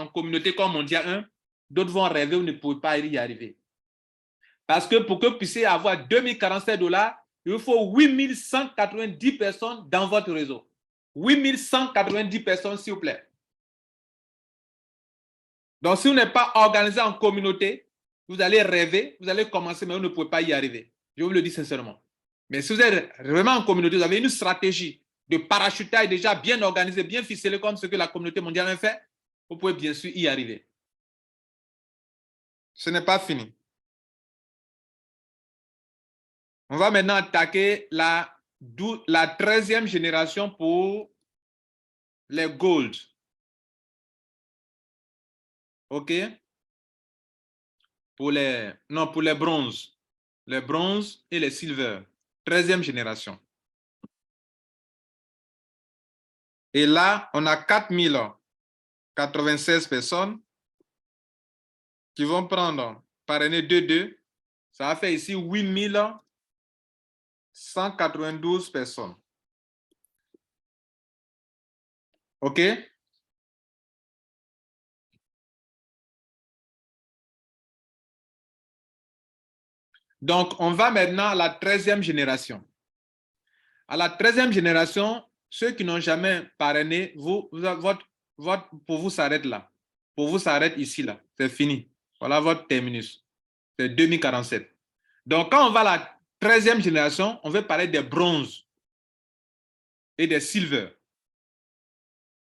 comme on dit à 1, d'autres vont rêver, vous ne pouvez pas y arriver. Parce que pour que vous puissiez avoir 2047 $, il vous faut 8190 personnes dans votre réseau. 8190 personnes, s'il vous plaît. Donc, si vous n'êtes pas organisé en communauté, vous allez rêver, vous allez commencer, mais vous ne pouvez pas y arriver. Je vous le dis sincèrement. Mais si vous êtes vraiment en communauté, vous avez une stratégie de parachutage déjà bien organisée, bien ficelée, comme ce que la communauté mondiale a fait, vous pouvez bien sûr y arriver. Ce n'est pas fini. On va maintenant attaquer la 13e génération pour les gold. OK? Pour les bronzes. Les bronzes et les silver. 13e génération. Et là, on a 4096 personnes qui vont prendre parrainer 2-2. Ça va faire ici 8192 personnes. OK? Donc, on va maintenant à la 13e génération. À la 13e génération, ceux qui n'ont jamais parrainé, votre pour vous s'arrête là. Pour vous s'arrête ici, là. C'est fini. Voilà votre terminus. C'est 2047. Donc, quand on va à la 13e génération, on veut parler des bronzes et des silver.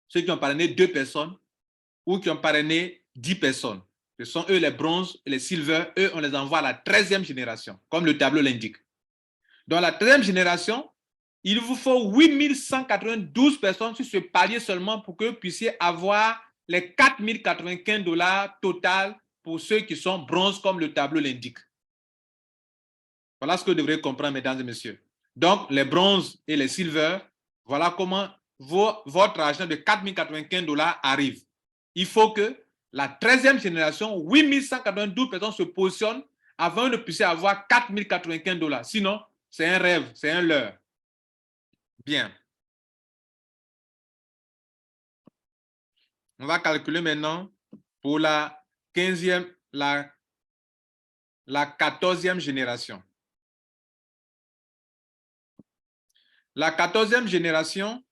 Ceux qui ont parrainé 2 personnes ou qui ont parrainé 10 personnes. Ce sont eux les bronzes et les silver. Eux, on les envoie à la 13e génération, comme le tableau l'indique. Dans la 13e génération, il vous faut 8192 personnes sur ce palier seulement pour que vous puissiez avoir les 4095 $ total pour ceux qui sont bronzes comme le tableau l'indique. Voilà ce que vous devrez comprendre, mesdames et messieurs. Donc, les bronzes et les silver, voilà comment votre argent de 4095 $ arrive. Il faut que la 13e génération, 8192 personnes se positionnent avant de puisse avoir 4095 $. Sinon, c'est un rêve, c'est un leurre. Bien. On va calculer maintenant pour la 15e, la 14e génération. La 14e génération,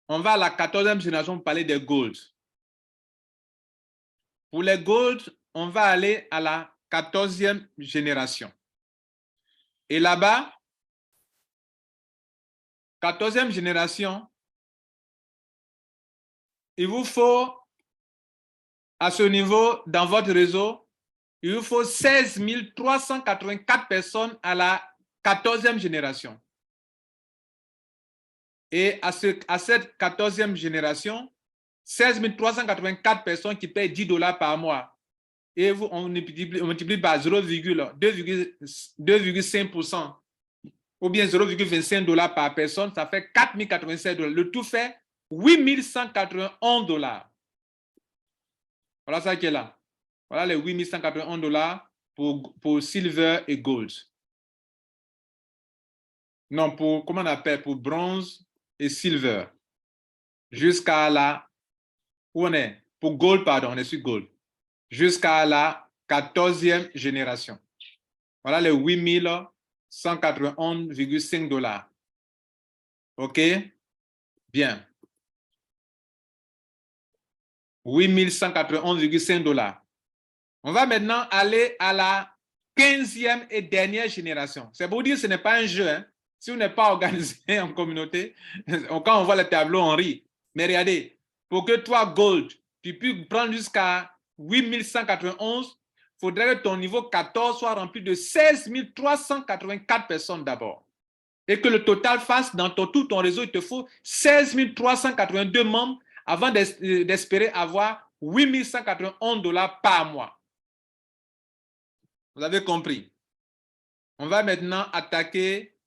on va à la 14e génération pour parler des gold. Pour les gold, on va aller à la 14e génération. Et là-bas, 14e génération, il vous faut, à ce niveau, dans votre réseau, il vous faut 16 384 personnes à la 14e génération. Et à cette 14e génération, 16 384 personnes qui payent 10 $ par mois. Et on multiplie par 2,5% ou bien 0,25 $ par personne, ça fait 4 087 $. Le tout fait 8 191 $. Voilà ça qui est là. Voilà les 8 191 $ pour silver et gold. Non, pour, comment on appelle, pour bronze et silver. Jusqu'à la, où on est? Pour gold, pardon, on est sur gold. Jusqu'à la 14e génération. Voilà les 8 191,5 $. OK? Bien. 8 191,5 $. On va maintenant aller à la 15e et dernière génération. C'est pour dire que ce n'est pas un jeu. Hein? Si on n'est pas organisé en communauté, quand on voit le tableau, on rit. Mais regardez, pour que toi, gold, tu puisses prendre jusqu'à 8 191, il faudrait que ton niveau 14 soit rempli de 16 384 personnes d'abord. Et que le total fasse dans tout ton réseau, il te faut 16 382 membres avant d'espérer avoir 8 191 $ par mois. Vous avez compris? On va maintenant attaquer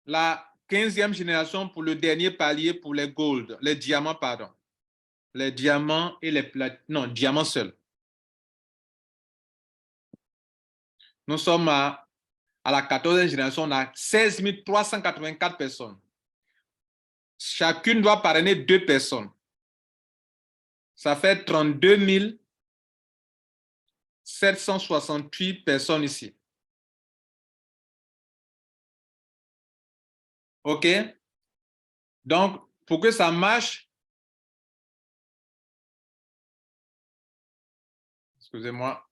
la 15e génération pour le dernier palier pour les gold, les diamants, pardon. Les diamants et les non, diamants seuls. Nous sommes à la 14e génération, on a 16 384 personnes. Chacune doit parrainer 2 personnes. Ça fait 32 768 personnes ici. OK? Donc, pour que ça marche, excusez-moi.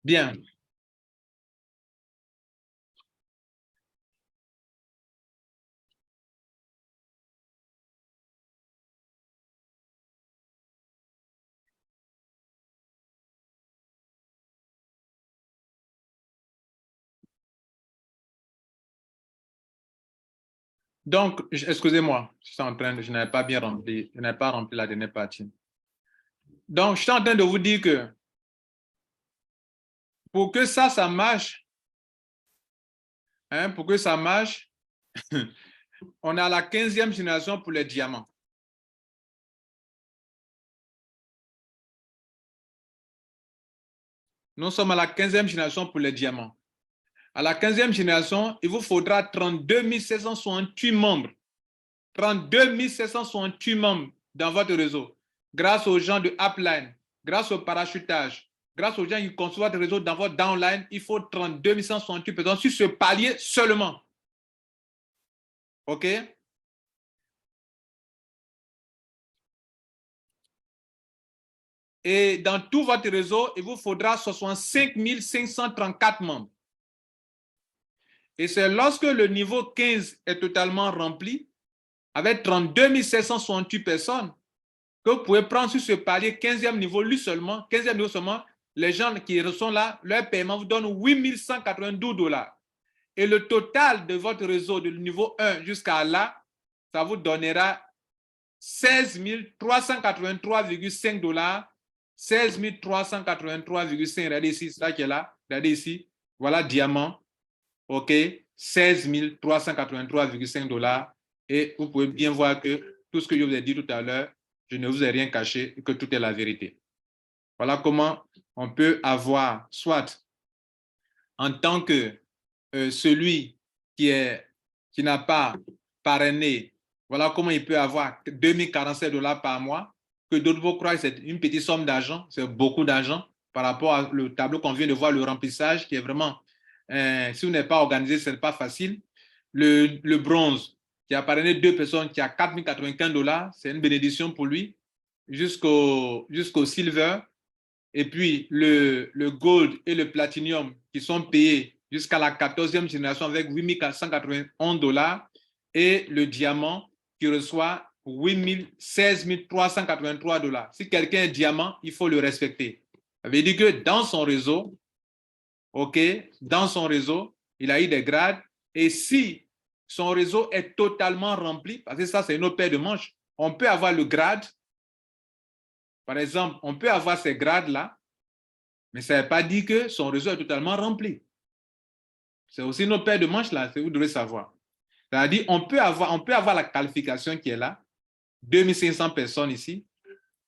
Bien. Donc, excusez-moi, je n'avais pas bien rempli, je n'avais pas rempli la dernière partie. Donc, je suis en train de vous dire que pour que ça marche, hein, pour que ça marche, on a la 15e génération pour les diamants. Nous sommes à la 15e génération pour les diamants. À la 15e génération, il vous faudra 32 768 membres. 32 768 membres dans votre réseau. Grâce aux gens de Upline, grâce au parachutage, grâce aux gens qui construisent votre réseau dans votre downline, il faut 32 168 personnes sur ce palier seulement. OK? Et dans tout votre réseau, il vous faudra 65 534 membres. Et c'est lorsque le niveau 15 est totalement rempli, avec 32 768 personnes, que vous pouvez prendre sur ce palier 15e niveau, lui seulement, 15e niveau seulement, les gens qui sont là, leur paiement vous donne 8 192 dollars. Et le total de votre réseau de niveau 1 jusqu'à là, ça vous donnera 16 383,5 dollars. 16 383,5. Regardez ici, c'est ça qui est là. Regardez ici. Voilà, diamant. OK. 16 383,5 dollars. Et vous pouvez bien voir que tout ce que je vous ai dit tout à l'heure, je ne vous ai rien caché et que tout est la vérité. Voilà comment on peut avoir, soit en tant que celui qui n'a pas parrainé, voilà comment il peut avoir 2047 dollars par mois, que d'autres vont croire que c'est une petite somme d'argent, c'est beaucoup d'argent par rapport au tableau qu'on vient de voir, le remplissage qui est vraiment, si vous n'êtes pas organisé, ce n'est pas facile. Le bronze, qui a parrainé 2 personnes, qui a 4095 dollars, c'est une bénédiction pour lui, jusqu'au silver. Et puis le gold et le platinum qui sont payés jusqu'à la 14e génération avec 8 491 dollars, et le diamant qui reçoit 16 383 dollars. Si quelqu'un est diamant, il faut le respecter. Ça veut dire que dans son réseau, OK, dans son réseau, il a eu des grades, et si son réseau est totalement rempli, parce que ça c'est une autre paire de manches, on peut avoir le grade, par exemple, on peut avoir ces grades-là, mais ça ne veut pas dire que son réseau est totalement rempli. C'est aussi notre paire de manches là, vous devez savoir. C'est-à-dire, on peut avoir la qualification qui est là, 2500 personnes ici,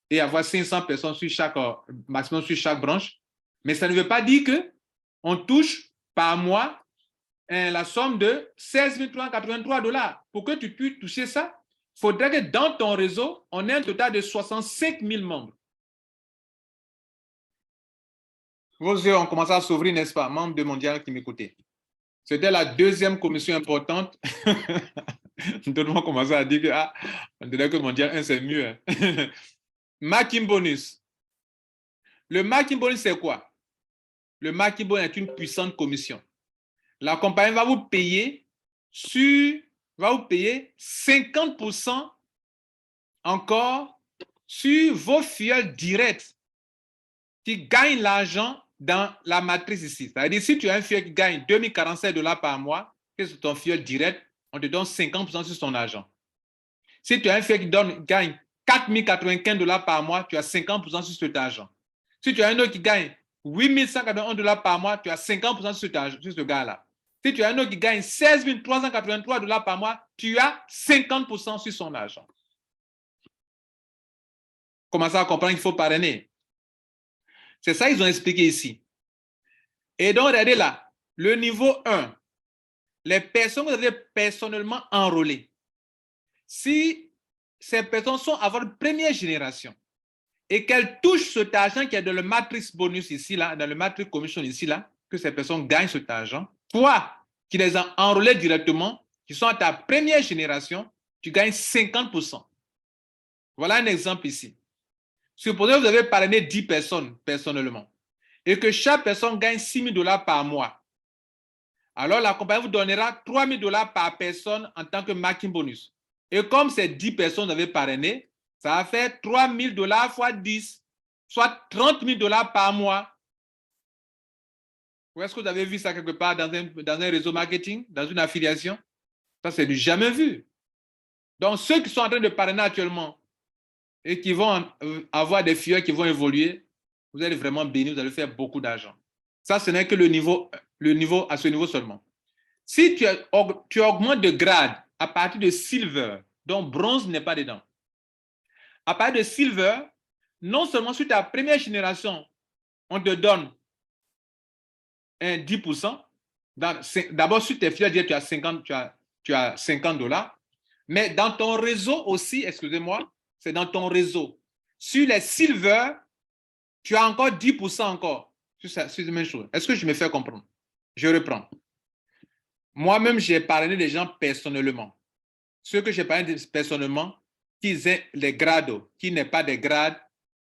et avoir 500 personnes sur chaque, maximum sur chaque branche, mais ça ne veut pas dire qu'on touche par mois la somme de 16 383 dollars. Pour que tu puisses toucher ça, il faudrait que dans ton réseau, on ait un total de 65 000 membres. Vos yeux ont commencé à s'ouvrir, n'est-ce pas, membres de Mondial qui m'écoutaient. C'était la deuxième commission importante. Tout le monde commençait à dire que, on dirait que Mondial 1, c'est mieux. Hein. Marking bonus. Le marking bonus, c'est quoi? Le marking bonus est une puissante commission. La compagnie va vous payer 50% encore sur vos filiales directes qui gagnent l'argent dans la matrice ici. C'est-à-dire, si tu as un filleul qui gagne 2047 dollars par mois, que c'est ton filleul direct, on te donne 50% sur son argent. Si tu as un filleul qui gagne 4095 dollars par mois, tu as 50% sur cet argent. Si tu as un autre qui gagne 8181 dollars par mois, tu as 50% sur ce gars-là. Si tu as un autre qui gagne 16 383 dollars par mois, tu as 50% sur son argent. Commencez à comprendre qu'il faut parrainer. C'est ça qu'ils ont expliqué ici. Et donc, regardez là, le niveau 1, les personnes que vous avez personnellement enrôlées, si ces personnes sont à votre première génération et qu'elles touchent cet argent qui est dans le matrix bonus ici, là, dans le matrix commission ici, là, que ces personnes gagnent cet argent, toi qui les as enrôlées directement, qui sont à ta première génération, tu gagnes 50%. Voilà un exemple ici. Supposez que vous avez parrainé 10 personnes personnellement et que chaque personne gagne 6 000 dollars par mois. Alors, la compagnie vous donnera 3 000 dollars par personne en tant que marking bonus. Et comme ces 10 personnes vous avez parrainé, ça va faire 3 000 dollars fois 10, soit 30 000 dollars par mois. Ou est-ce que vous avez vu ça quelque part dans un réseau marketing, dans une affiliation? Ça, c'est du jamais vu. Donc, ceux qui sont en train de parrainer actuellement, et qui vont avoir des filles qui vont évoluer, vous allez vraiment bénir, vous allez faire beaucoup d'argent. Ça, ce n'est que le niveau à ce niveau seulement. Si tu augmentes de grade à partir de silver, donc bronze n'est pas dedans, à partir de silver, non seulement sur ta première génération, on te donne un 10%, d'abord sur tes filles, tu as 50 dollars, mais dans ton réseau aussi, excusez-moi, c'est dans ton réseau. Sur les silver, tu as encore 10% encore sur la même chose. Est-ce que je me fais comprendre? Je reprends. Moi-même, j'ai parrainé des gens personnellement. Ceux que j'ai parrainé personnellement, qu'ils aient les grades, qui n'aient pas de grades,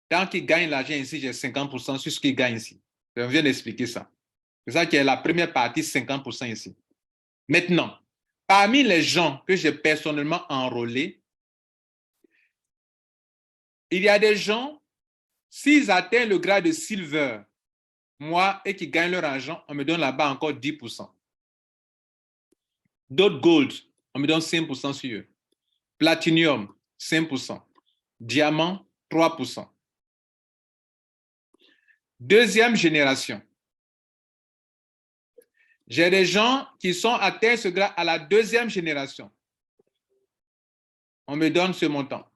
tant qu'ils gagnent l'argent ici, j'ai 50% sur ce qu'ils gagnent ici. Je viens d'expliquer ça. C'est ça qui est la première partie, 50% ici. Maintenant, parmi les gens que j'ai personnellement enrôlés, il y a des gens, s'ils atteignent le grade de silver, moi, et qui gagnent leur argent, on me donne là-bas encore 10%. D'autres gold, on me donne 5% sur eux. Platinum, 5%. Diamant, 3%. Deuxième génération. J'ai des gens qui sont atteints ce grade à la deuxième génération. On me donne ce montant.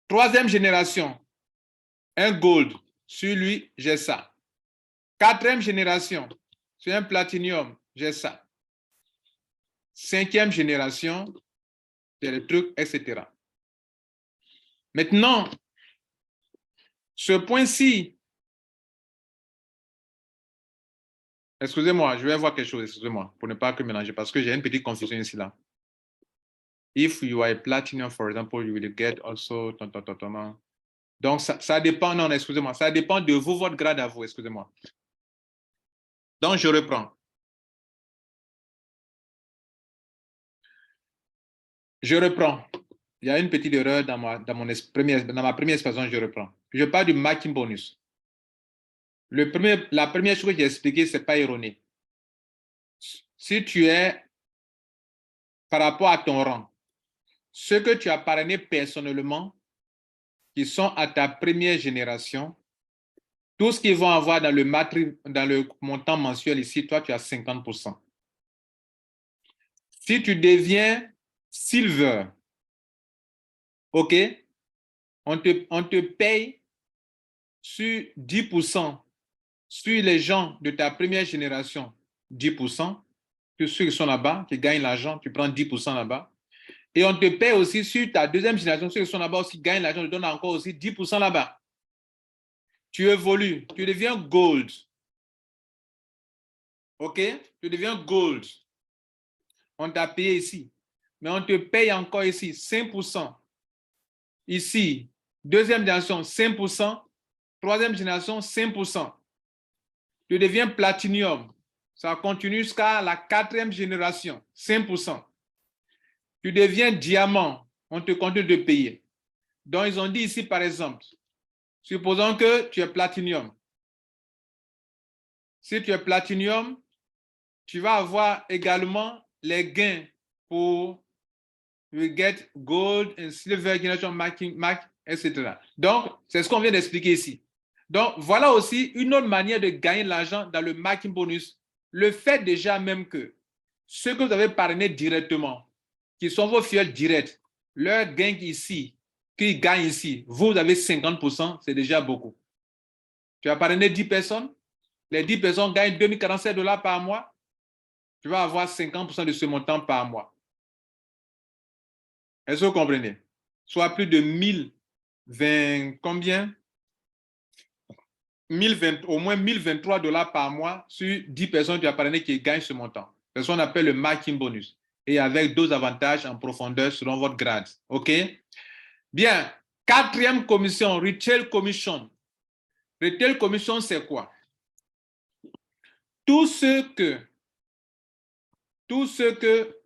Troisième génération, un gold. Sur lui, j'ai ça. Quatrième génération, sur un platinium, j'ai ça. Cinquième génération, c'est le truc, etc. Maintenant, ce point-ci, excusez-moi, je vais voir quelque chose, excusez-moi, pour ne pas que mélanger, parce que j'ai une petite confusion ici là. If you are a platinum, for example, you will get also... Donc, ça dépend, non, excusez-moi, ça dépend de vous, votre grade à vous, excusez-moi. Donc, je reprends. Je reprends. Il y a une petite erreur dans ma première expression, je reprends. Je parle du marking bonus. La première chose que j'ai expliqué, ce n'est pas erroné. Si tu es, par rapport à ton rang, ceux que tu as parrainé personnellement, qui sont à ta première génération, tout ce qu'ils vont avoir dans le montant mensuel ici, toi, tu as 50%. Si tu deviens silver, OK, on te paye sur 10% sur les gens de ta première génération, 10%, ceux qui sont là-bas, qui gagnent l'argent, tu prends 10% là-bas. Et on te paye aussi sur ta deuxième génération, ceux qui sont là-bas aussi gagnent l'argent, tu donnes encore aussi 10% là-bas. Tu évolues, tu deviens gold. OK? Tu deviens gold. On t'a payé ici. Mais on te paye encore ici 5%. Ici, deuxième génération, 5%. Troisième génération, 5%. Tu deviens platinium. Ça continue jusqu'à la quatrième génération, 5%. Tu deviens diamant, on te continue de payer. Donc, ils ont dit ici, par exemple, supposons que tu es platinium. Si tu es platinium, tu vas avoir également les gains pour get gold and silver generation marking, etc. Donc, c'est ce qu'on vient d'expliquer ici. Donc, voilà aussi une autre manière de gagner de l'argent dans le marking bonus. Le fait déjà même que ceux que vous avez parrainés directement, qui sont vos fidèles directs, leur gain ici, qu'ils gagnent ici, vous avez 50%, c'est déjà beaucoup. Tu as parrainé 10 personnes, les 10 personnes gagnent 2047 $ par mois, tu vas avoir 50% de ce montant par mois. Est-ce que vous comprenez? Soit plus de 1020, combien? 1020, au moins 1023 $ par mois sur 10 personnes tu as parrainé qui gagnent ce montant. C'est ce qu'on appelle le marking bonus. Et avec d'autres avantages en profondeur selon votre grade. OK? Bien. Quatrième commission, Retail Commission. Retail Commission, c'est quoi? Tout ce que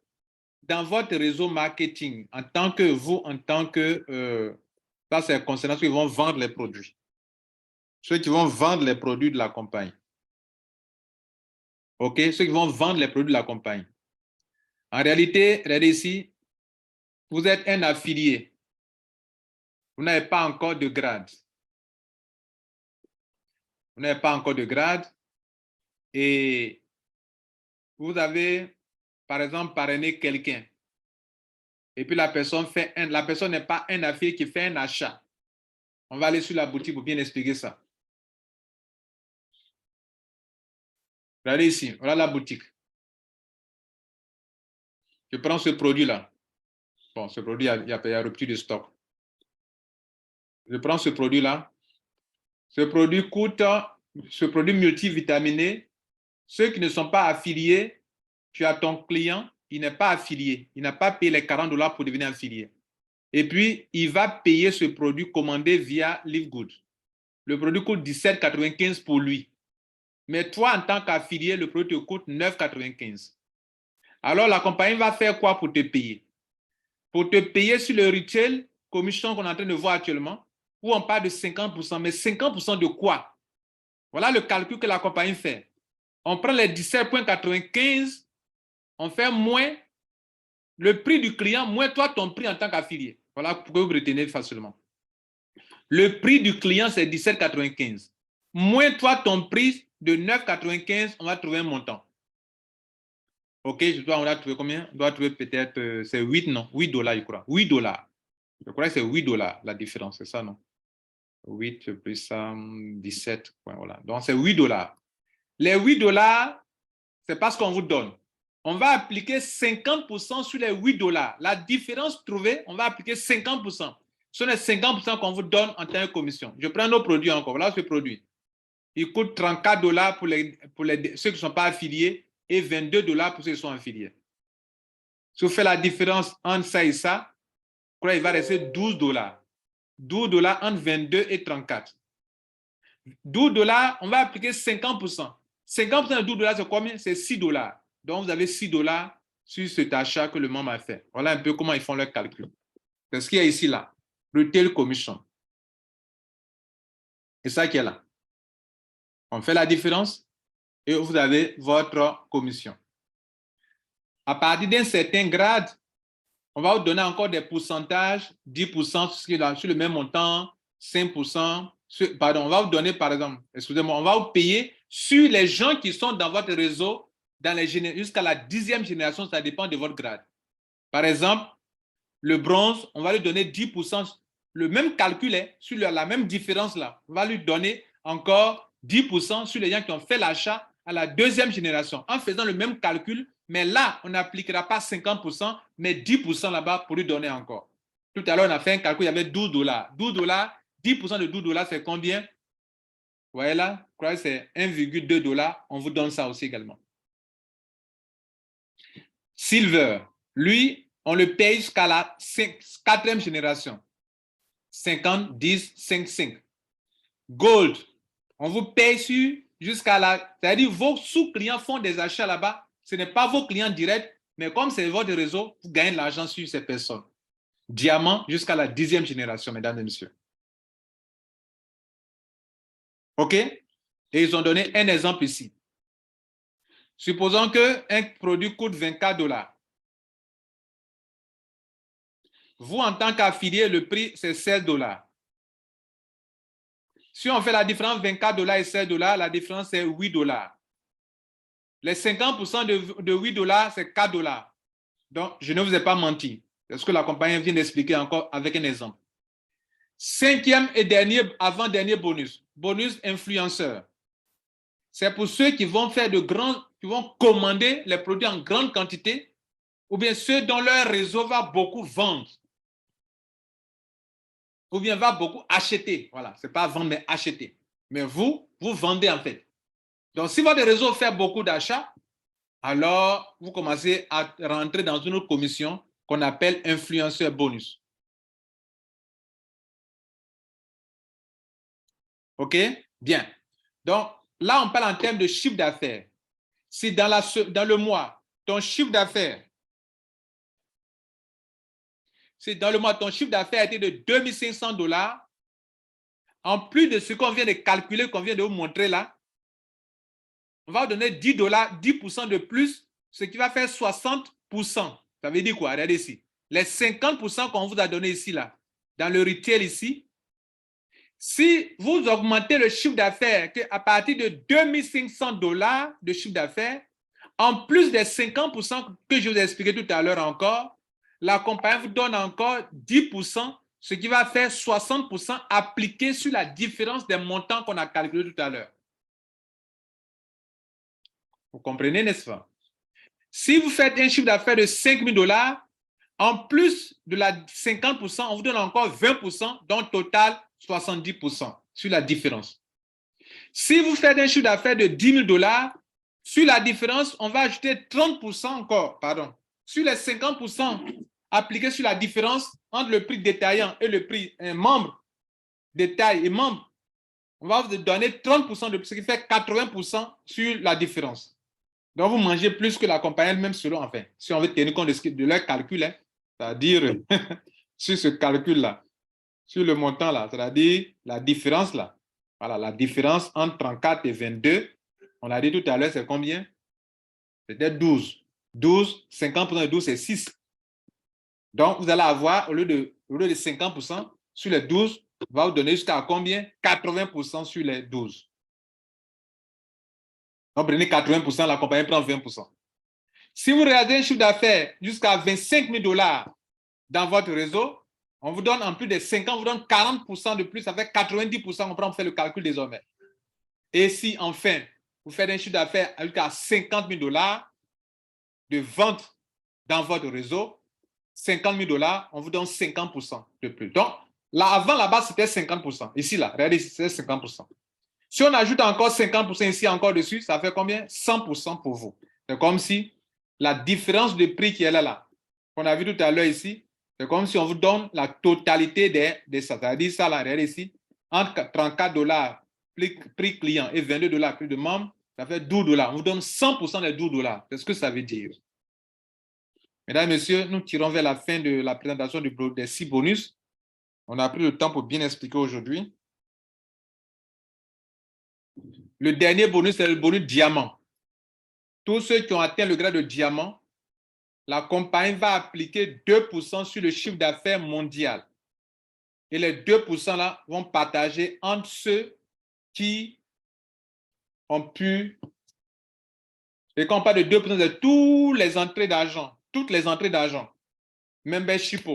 dans votre réseau marketing, en tant que ça c'est concernant ceux qui vont vendre les produits. Ceux qui vont vendre les produits de la compagnie. OK? Ceux qui vont vendre les produits de la compagnie. En réalité, regardez ici, vous êtes un affilié. Vous n'avez pas encore de grade. Vous n'avez pas encore de grade et vous avez, par exemple, parrainé quelqu'un. Et puis la personne n'est pas un affilié qui fait un achat. On va aller sur la boutique pour bien expliquer ça. Regardez ici, voilà la boutique. Je prends ce produit-là. Bon, ce produit, il y a rupture de stock. Je prends ce produit-là. Ce produit multivitaminé, ceux qui ne sont pas affiliés, tu as ton client, il n'est pas affilié. Il n'a pas payé les 40 $ pour devenir affilié. Et puis, il va payer ce produit commandé via Livegood. Le produit coûte 17,95 pour lui. Mais toi, en tant qu'affilié, le produit te coûte 9,95. Alors, la compagnie va faire quoi pour te payer? Pour te payer sur le retail, commission qu'on est en train de voir actuellement, où on parle de 50%, mais 50% de quoi? Voilà le calcul que la compagnie fait. On prend les 17,95, on fait moins le prix du client, moins toi, ton prix en tant qu'affilié. Voilà pour que vous retenez facilement. Le prix du client, c'est 17,95. Moins toi, ton prix de 9,95, on va trouver un montant. OK, on va trouver combien? On doit trouver peut-être, c'est 8, non? 8 dollars, je crois. 8 dollars. Je crois que c'est 8 dollars la différence, c'est ça, non? 8 plus 17. Voilà. Donc, c'est 8 dollars. Les 8 dollars, c'est pas ce qu'on vous donne. On va appliquer 50% sur les 8 dollars. La différence trouvée, on va appliquer 50%. Ce sont les 50% qu'on vous donne en tant que commission. Je prends nos produits encore. Voilà ce produit. Il coûte 34 dollars pour ceux qui ne sont pas affiliés et 22 dollars pour ceux qui sont affiliés. Si vous faites la différence entre ça et ça, il va rester 12 dollars. 12 dollars entre 22 et 34. 12 dollars, on va appliquer 50%. 50% de 12 dollars, c'est combien? C'est 6 dollars. Donc, vous avez 6 dollars sur cet achat que le membre a fait. Voilà un peu comment ils font leur calcul. C'est ce qu'il y a ici, là. Retail commission. C'est ça qui est là. On fait la différence et vous avez votre commission. À partir d'un certain grade, on va vous donner encore des pourcentages, 10% sur le même montant, 5%. Pardon, on va vous donner, par exemple, excusez-moi, on va vous payer sur les gens qui sont dans votre réseau jusqu'à la 10e génération, ça dépend de votre grade. Par exemple, le bronze, on va lui donner 10%, le même calcul est sur la même différence là. On va lui donner encore 10% sur les gens qui ont fait l'achat à la 2e génération en faisant le même calcul, mais là, on n'appliquera pas 50%, mais 10% là-bas pour lui donner encore. Tout à l'heure, on a fait un calcul, il y avait 12 dollars. 12 dollars, 10% de 12 dollars, c'est combien? Vous voyez là, je crois que c'est 1,2 dollars. On vous donne ça aussi également. Silver, lui, on le paye jusqu'à la 4e génération. 50, 10, 5, 5. Gold, on vous paye jusqu'à la... C'est-à-dire vos sous-clients font des achats là-bas. Ce n'est pas vos clients directs, mais comme c'est votre réseau, vous gagnez de l'argent sur ces personnes. Diamant jusqu'à la 10e génération, mesdames et messieurs. OK? Et ils ont donné un exemple ici. Supposons qu'un produit coûte 24 dollars. Vous, en tant qu'affilié, le prix, c'est 16 dollars. Si on fait la différence 24 dollars et 16 dollars, la différence, c'est 8 dollars. Les 50% de 8 dollars, c'est 4 dollars. Donc, je ne vous ai pas menti. C'est ce que la compagnie vient d'expliquer encore avec un exemple. 5e et avant-dernier bonus. Bonus influenceur. C'est pour ceux qui vont faire qui vont commander les produits en grande quantité ou bien ceux dont leur réseau va beaucoup vendre. Ou bien va beaucoup acheter. Voilà, ce n'est pas vendre, mais acheter. Mais vous vendez en fait. Donc, si votre réseau fait beaucoup d'achats, alors vous commencez à rentrer dans une autre commission qu'on appelle influenceur bonus. OK? Bien. Donc, là, on parle en termes de chiffre d'affaires. Si dans le mois, ton chiffre d'affaires, ton chiffre d'affaires a été de 2500 dollars, en plus de ce qu'on vient de calculer, qu'on vient de vous montrer là, on va vous donner 10 dollars, 10% de plus, ce qui va faire 60%. Ça veut dire quoi? Regardez ici. Les 50% qu'on vous a donné ici, là, dans le retail ici, si vous augmentez le chiffre d'affaires à partir de 2500 dollars de chiffre d'affaires, en plus des 50% que je vous ai expliqué tout à l'heure encore, la compagnie vous donne encore 10%, ce qui va faire 60% appliqué sur la différence des montants qu'on a calculé tout à l'heure. Vous comprenez, n'est-ce pas? Si vous faites un chiffre d'affaires de 5 000 dollars, en plus de la 50%, on vous donne encore 20%, donc total 70% sur la différence. Si vous faites un chiffre d'affaires de 10 000 dollars, sur la différence, on va ajouter 30% encore, pardon. Sur les 50% appliqués sur la différence entre le prix détaillant et le prix membre, détail et membre, on va vous donner 30% de plus, ce qui fait 80% sur la différence. Donc, vous mangez plus que la compagnie elle-même selon, enfin, si on veut tenir compte de leur calcul, hein, c'est-à-dire sur ce calcul-là. sur le montant là, c'est-à-dire la différence là. Voilà, la différence entre 34 et 22, on l'a dit tout à l'heure, c'est combien? C'était 12. 12, 50% de 12, c'est 6. Donc, vous allez avoir, au lieu de 50% sur les 12, va vous donner jusqu'à combien? 80% sur les 12. Donc, prenez 80%, la compagnie prend 20%. Si vous regardez un chiffre d'affaires jusqu'à 25 000 $ dans votre réseau, on vous donne en plus des 50, on vous donne 40% de plus, ça fait 90%, on prend pour faire le calcul désormais. Et si enfin, vous faites un chiffre d'affaires jusqu'à 50 000 $ de vente dans votre réseau, 50 000 $, on vous donne 50% de plus. Donc, là, avant, là-bas, c'était 50%. Ici, là, regardez, c'est 50%. Si on ajoute encore 50% ici, encore dessus, ça fait combien? 100% pour vous. C'est comme si la différence de prix qui est là, qu'on a vu tout à l'heure ici, c'est comme si on vous donne la totalité des ça. C'est-à-dire ça, là, regardez ici, entre 34 $ prix client et 22 $ prix de membre, ça fait 12 $. On vous donne 100% des 12 $. C'est ce que ça veut dire. Mesdames et messieurs, nous tirons vers la fin de la présentation des 6 bonus. On a pris le temps pour bien expliquer aujourd'hui. Le dernier bonus, c'est le bonus diamant. Tous ceux qui ont atteint le grade de diamant, la compagnie va appliquer 2% sur le chiffre d'affaires mondial. Et les 2% là vont partager entre ceux qui ont pu. Et quand on parle de 2%, c'est toutes les entrées d'argent. Toutes les entrées d'argent. Membership,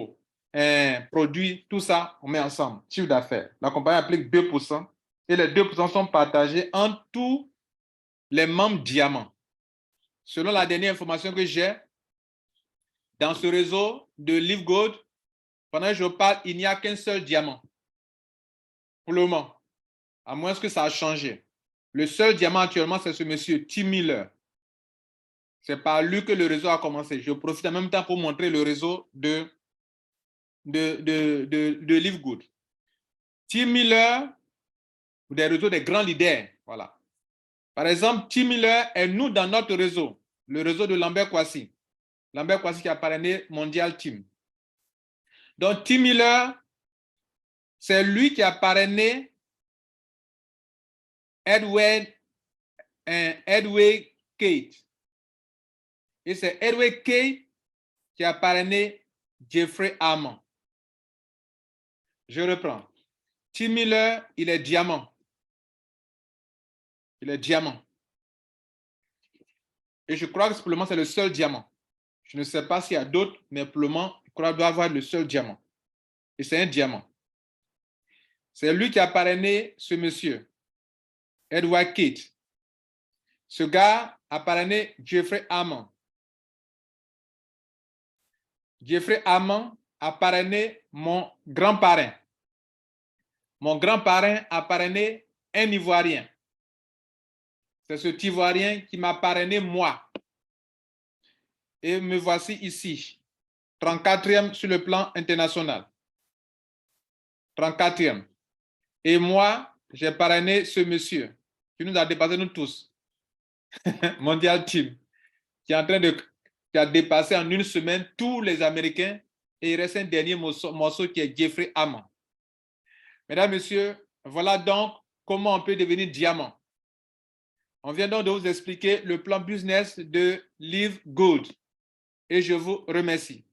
produits, tout ça, on met ensemble. Chiffre d'affaires. La compagnie applique 2%. Et les 2% sont partagés entre tous les membres diamants. Selon la dernière information que j'ai, dans ce réseau de Live Gold, pendant que je parle, il n'y a qu'un seul diamant. Pour le moment. À moins que ça a changé. Le seul diamant actuellement, c'est ce monsieur Tim Miller. C'est par lui que le réseau a commencé. Je profite en même temps pour montrer le réseau de Live Good. Tim Miller, des réseaux des grands leaders. Voilà. Par exemple, Tim Miller est nous dans notre réseau, le réseau de Lambert Kwasi. Lambert Kwasi qui a parrainé Mondial Team. Donc, Tim Miller, c'est lui qui a parrainé Edward Kate. Et c'est Edward Kate qui a parrainé Jeffrey Hammond. Je reprends. Tim Miller, il est diamant. Il est diamant. Et je crois que pour le moment, c'est le seul diamant. Je ne sais pas s'il y a d'autres, mais pour le moment, je crois qu'il doit avoir le seul diamant. Et c'est un diamant. C'est lui qui a parrainé ce monsieur, Edward Kate. Ce gars a parrainé Jeffrey Hammond. Jeffrey Hammond a parrainé mon grand-parrain. Mon grand-parrain a parrainé un Ivoirien. C'est cet Ivoirien qui m'a parrainé moi. Et me voici ici, 34e sur le plan international. 34e. Et moi, j'ai parrainé ce monsieur qui nous a dépassé nous tous. Mondial Team. Qui a dépassé en une semaine tous les Américains. Et il reste un dernier morceau qui est Jeffrey Hammond. Mesdames, Messieurs, voilà donc comment on peut devenir diamant. On vient donc de vous expliquer le plan business de Live Good. Et je vous remercie.